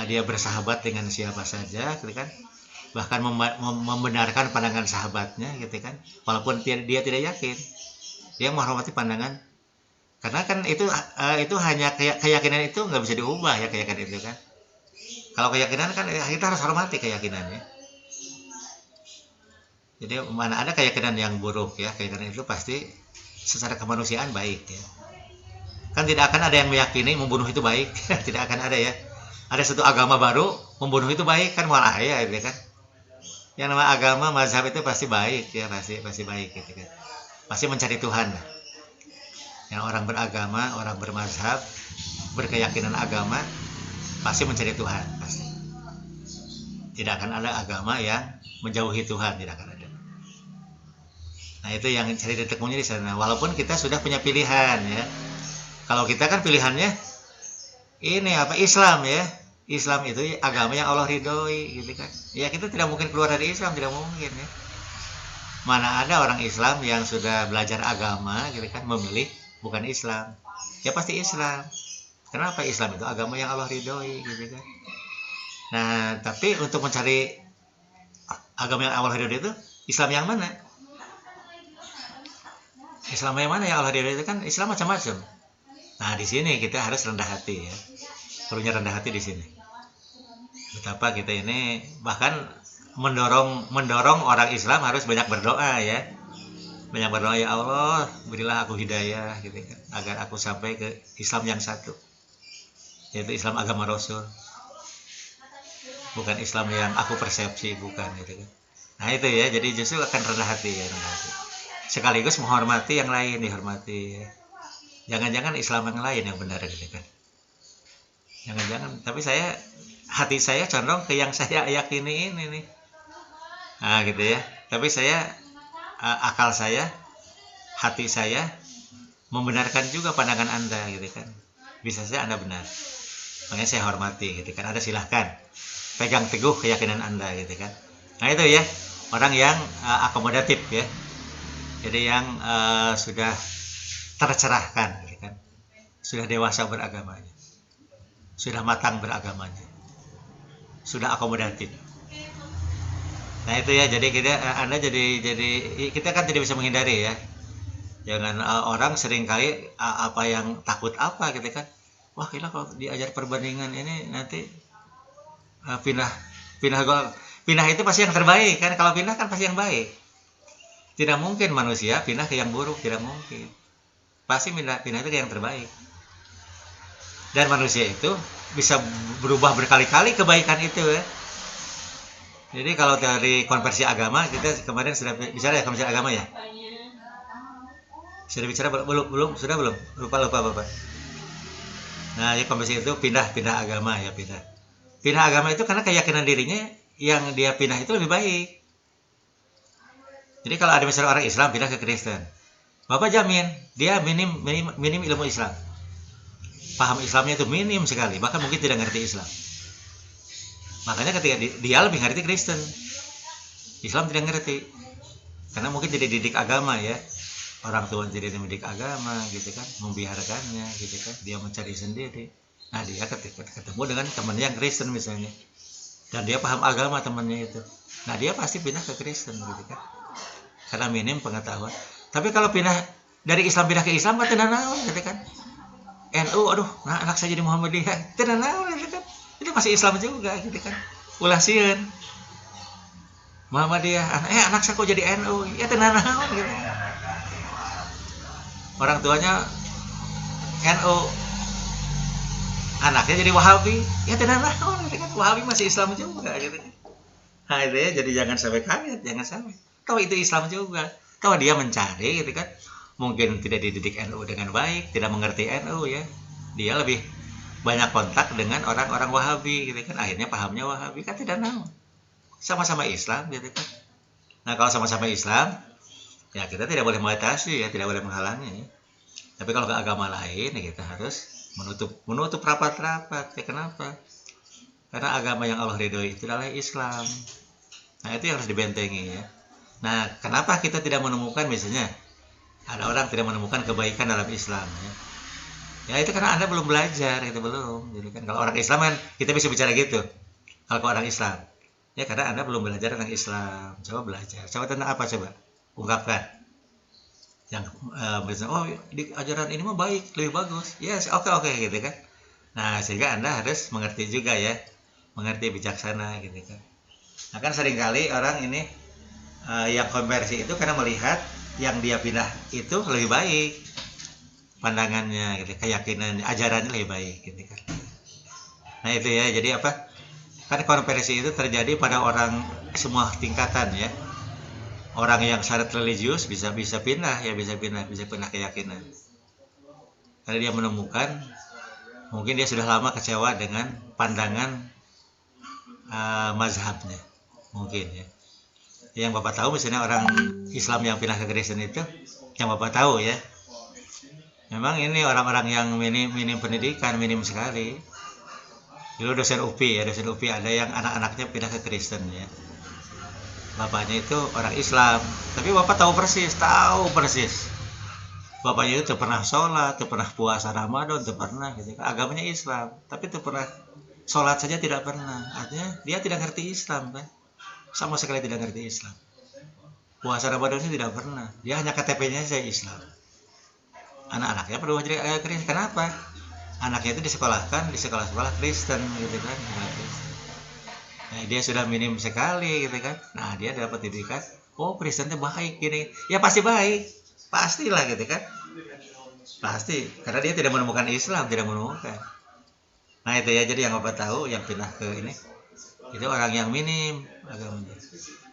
dia bersahabat dengan siapa saja gitu kan, bahkan membenarkan pandangan sahabatnya gitu kan, walaupun dia tidak yakin, dia menghormati pandangan, karena kan itu hanya keyakinan, itu nggak bisa diubah ya keyakinan itu kan. Kalau keyakinan kan kita harus hormati keyakinannya. Jadi mana ada keyakinan yang buruk ya, keyakinan itu pasti secara kemanusiaan baik ya. Kan tidak akan ada yang meyakini membunuh itu baik, tidak akan ada ya. Ada satu agama baru membunuh itu baik kan, malah ya gitu kan. Yang nama agama mazhab itu pasti baik ya, pasti baik gitu kan. Pasti mencari Tuhan. Yang orang beragama, orang bermazhab, berkeyakinan agama pasti mencari Tuhan pasti. Tidak akan ada agama yang menjauhi Tuhan, tidak akan ada. Nah itu yang cari titik temunya di sana. Walaupun kita sudah punya pilihan ya. Kalau kita kan pilihannya ini Islam ya. Islam itu agama yang Allah ridhoi gitu kan. Ya kita tidak mungkin keluar dari Islam, tidak mungkin ya. Mana ada orang Islam yang sudah belajar agama gitu kan, memilih bukan Islam. Ya pasti Islam. Kenapa? Islam itu agama yang Allah ridhoi gitu kan. Nah, tapi untuk mencari agama yang Allah ridhoi itu Islam yang mana? Islam yang mana yang Allah ridhoi itu kan Islam macam-macam. Nah, di sini kita harus rendah hati ya. Perlunya rendah hati di sini. Betapa kita ini bahkan mendorong orang Islam harus banyak berdoa ya. Banyak berdoa, ya Allah, berilah aku hidayah gitu kan, agar aku sampai ke Islam yang satu. Yaitu Islam agama Rasul. Bukan Islam yang aku persepsi, bukan gitu kan. Nah, itu ya, jadi justru akan rendah hati ya, rendah hati. Sekaligus menghormati yang lain, dihormati ya. Jangan-jangan Islam yang lain yang benar gitu kan. Jangan-jangan, tapi hati saya condong ke yang saya yakini ini nih. Nah gitu ya. Tapi akal saya, hati saya membenarkan juga pandangan Anda gitu kan. Bisa saja Anda benar. Makanya saya hormati gitu kan. Anda silahkan pegang teguh keyakinan Anda gitu kan. Nah itu ya, orang yang akomodatif ya. Jadi yang sudah tercerahkan gitu kan. Sudah dewasa beragamanya. Sudah matang beragamanya. Sudah akomodatif. Nah itu ya, jadi Anda kita kan tidak bisa menghindari ya. Jangan orang seringkali apa yang takut apa gitu kan. Wah, gila kalau diajar perbandingan ini nanti pindah itu pasti yang terbaik kan. Kalau pindah kan pasti yang baik. Tidak mungkin manusia pindah ke yang buruk, tidak mungkin. Pasti pindah itu ke yang terbaik. Dan manusia itu bisa berubah berkali-kali kebaikan itu ya. Jadi kalau teori konversi agama, kita kemarin sudah bicara ya konversi agama ya. Sudah bicara belum? Sudah belum? Lupa Bapak. Nah, ya konversi itu pindah agama ya, pindah agama itu karena keyakinan dirinya yang dia pindah itu lebih baik. Jadi kalau ada misalnya orang Islam pindah ke Kristen, Bapak jamin dia minim ilmu Islam. Paham Islamnya itu minim sekali, bahkan mungkin tidak ngerti Islam. Makanya ketika dia lebih ngerti Kristen, Islam tidak ngerti, karena mungkin tidak didik agama ya, orang tua tidak mendidik agama gitu kan, membiarkannya gitu kan, dia mencari sendiri. Nah dia ketika ketemu dengan temannya yang Kristen misalnya, dan dia paham agama temannya itu, nah dia pasti pindah ke Kristen gitu kan, karena minim pengetahuan. Tapi kalau pindah dari Islam pindah ke Islam kan tidak naon gitu kan, NU, aduh, nah anak saya jadi Muhammadiyah, tidak naon gitu kan. Ini masih Islam juga gitu kan. Ulah sieun. Muhammadiyah, anak saya kok jadi NU? Ya tenan naon gitu. Orang tuanya NU. Anaknya jadi Wahabi. Ya tenan naon gitu kan. Wahabi masih Islam juga gitu kan. Nah, itu ya, jadi jangan sampai kaget, jangan sampai. Tahu itu Islam juga. Tahu dia mencari gitu kan. mungkin tidak dididik NU dengan baik, tidak mengerti NU ya. Dia lebih banyak kontak dengan orang-orang Wahabi gitu kan. Akhirnya pahamnya Wahabi kan tidak tahu. Sama-sama Islam gitu kan. Nah, kalau sama-sama Islam, ya kita tidak boleh membatasi ya, tidak boleh menghalangi ya. Tapi kalau ke agama lain ya kita harus menutup rapat-rapat. Ya kenapa? Karena agama yang Allah ridhoi itu adalah Islam. Nah, itu yang harus dibentengi ya. Nah, kenapa kita tidak menemukan misalnya ada orang tidak menemukan kebaikan dalam Islam ya? Ya itu karena Anda belum belajar, itu belum. Jadi kan kalau orang Islam kan kita bisa bicara gitu. Kalau orang Islam, ya karena Anda belum belajar tentang Islam. Coba belajar. Coba tentang apa coba? Ungkapkan. Yang misalnya, oh di ajaran ini mah baik, lebih bagus. Yes, oke gitu kan. Nah, sehingga Anda harus mengerti juga ya, mengerti bijaksana gitu kan. Nah kan seringkali orang ini yang konversi itu karena melihat yang dia pindah itu lebih baik pandangannya gitu, keyakinan ajarannya lebih baik gitu kan. Nah itu ya, jadi apa, kan konversi itu terjadi pada orang semua tingkatan ya. Orang yang syarat religius bisa pindah ya, bisa pindah keyakinan karena dia menemukan mungkin dia sudah lama kecewa dengan pandangan mazhabnya mungkin ya. Yang Bapak tahu misalnya orang Islam yang pindah ke Kristen itu, yang Bapak tahu ya, memang ini orang-orang yang minim pendidikan, minim sekali. Dulu dosen UPI ada yang anak-anaknya pindah ke Kristen ya. Bapaknya itu orang Islam, tapi Bapak tahu persis. Bapaknya itu pernah sholat, pernah puasa Ramadan, pernah gitu. Agamanya Islam, tapi pernah sholat saja tidak pernah. Artinya dia tidak ngerti Islam kan. Sama sekali tidak ngerti Islam. Puasa Ramadan itu tidak pernah. Dia hanya KTP-nya saja Islam. Anak-anaknya perlu jadi Kristen. Kenapa? Anaknya itu disekolahkan di sekolah-sekolah Kristen gitu kan. Nah, dia sudah minim sekali gitu kan. Nah, dia dapat didikan, oh Kristen itu baik gini. Ya pasti baik. Pastilah gitu kan. Pasti. Karena dia tidak menemukan Islam, tidak menemukan. Nah, itu ya, jadi yang Bapak tahu yang pindah ke ini itu orang yang minim agamanya.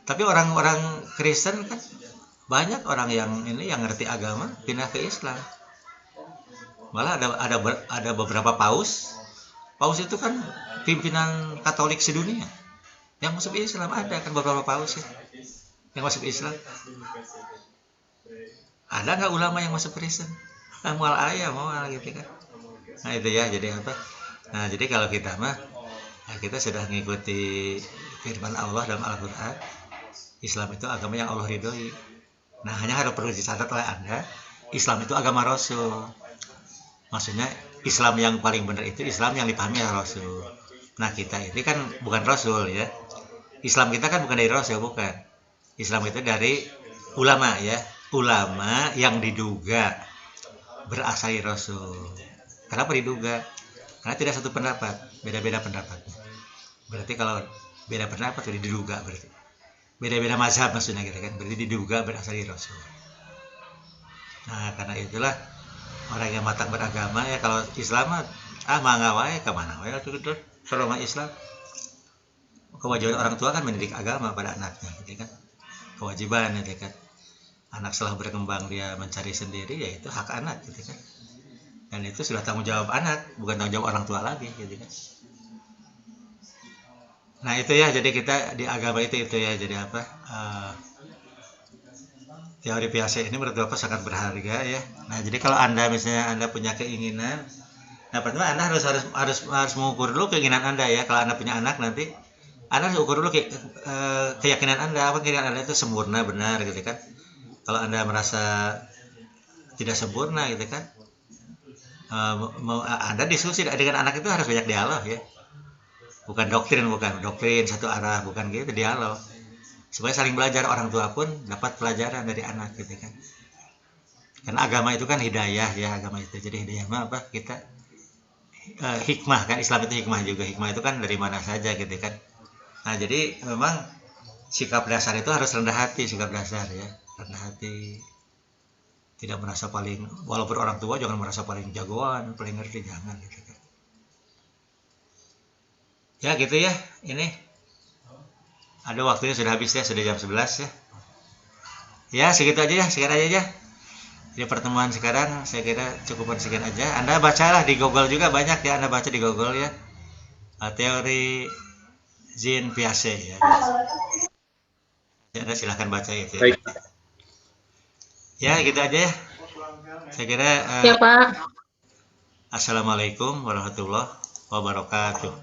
Tapi orang-orang Kristen kan banyak orang yang ini yang ngerti agama pindah ke Islam. Malah ada beberapa paus itu kan pimpinan Katolik sedunia yang masuk Islam. Ada kan beberapa paus ya, yang masuk Islam. Ada nggak ulama yang masuk Kristen? Mual gitu kan. Nah itu ya, jadi apa? Nah jadi kalau kita mah ya kita sudah mengikuti firman Allah dalam Al-Quran. Islam itu agama yang Allah ridhoi. Nah hanya harus perlu dicatat oleh Anda, Islam itu agama Rasul. Maksudnya Islam yang paling benar itu Islam yang dipahami oleh Rasul. Nah kita ini kan bukan Rasul ya. Islam kita kan bukan dari Rasul, bukan. Islam itu dari ulama ya. Ulama yang diduga berasal dari Rasul. Kenapa diduga? Karena tidak satu pendapat, beda-beda pendapat. Berarti kalau beda pendapat jadi diduga, berarti beda-beda mazhab maksudnya gitu kan, berarti diduga berasal dari Rasul. Nah karena itulah orang yang matang beragama ya, kalau Islam mangga wae kemana wae gitu selama Islam. Kewajiban orang tua kan mendidik agama pada anaknya gitu kan, kewajiban gitu kan. Anak setelah berkembang dia mencari sendiri, ya itu hak anak gitu kan. Dan itu sudah tanggung jawab anak, bukan tanggung jawab orang tua lagi gitu kan. Nah itu ya, jadi kita di agama itu ya, jadi apa, teori Piaget ini menurut Bapak sangat berharga ya. Nah jadi kalau Anda misalnya Anda punya keinginan, nah pertama Anda harus mengukur dulu keinginan Anda ya. Kalau Anda punya anak nanti Anda harus ukur dulu keyakinan Anda, apa keinginan Anda itu sempurna benar gitu kan. Kalau Anda merasa tidak sempurna gitu kan, Anda diskusi dengan anak itu harus banyak dialog ya. Bukan doktrin satu arah, bukan gitu, dialog. Supaya saling belajar, orang tua pun dapat pelajaran dari anak gitu kan. Karena agama itu kan hidayah ya, agama itu. Jadi hidayah mah apa? Kita hikmah kan, Islam itu hikmah juga. Hikmah itu kan dari mana saja gitu kan. Nah, jadi memang sikap dasar itu harus rendah hati, sikap dasar ya. Rendah hati. Tidak merasa paling, walaupun orang tua jangan merasa paling jagoan, paling ngerti, jangan gitu kan. Ya gitu ya, ini ada waktunya sudah habis ya, sudah jam 11 ya. Ya segitu aja ya, sekian aja ya. Di pertemuan sekarang saya kira cukup sekian aja. Anda bacalah di Google juga banyak ya, Anda baca di Google ya. Teori Jean Piaget ya. Anda silahkan baca itu. Ya. Baik. Ya gitu aja ya. Saya kira Ya Pak. Assalamualaikum warahmatullahi wabarakatuh.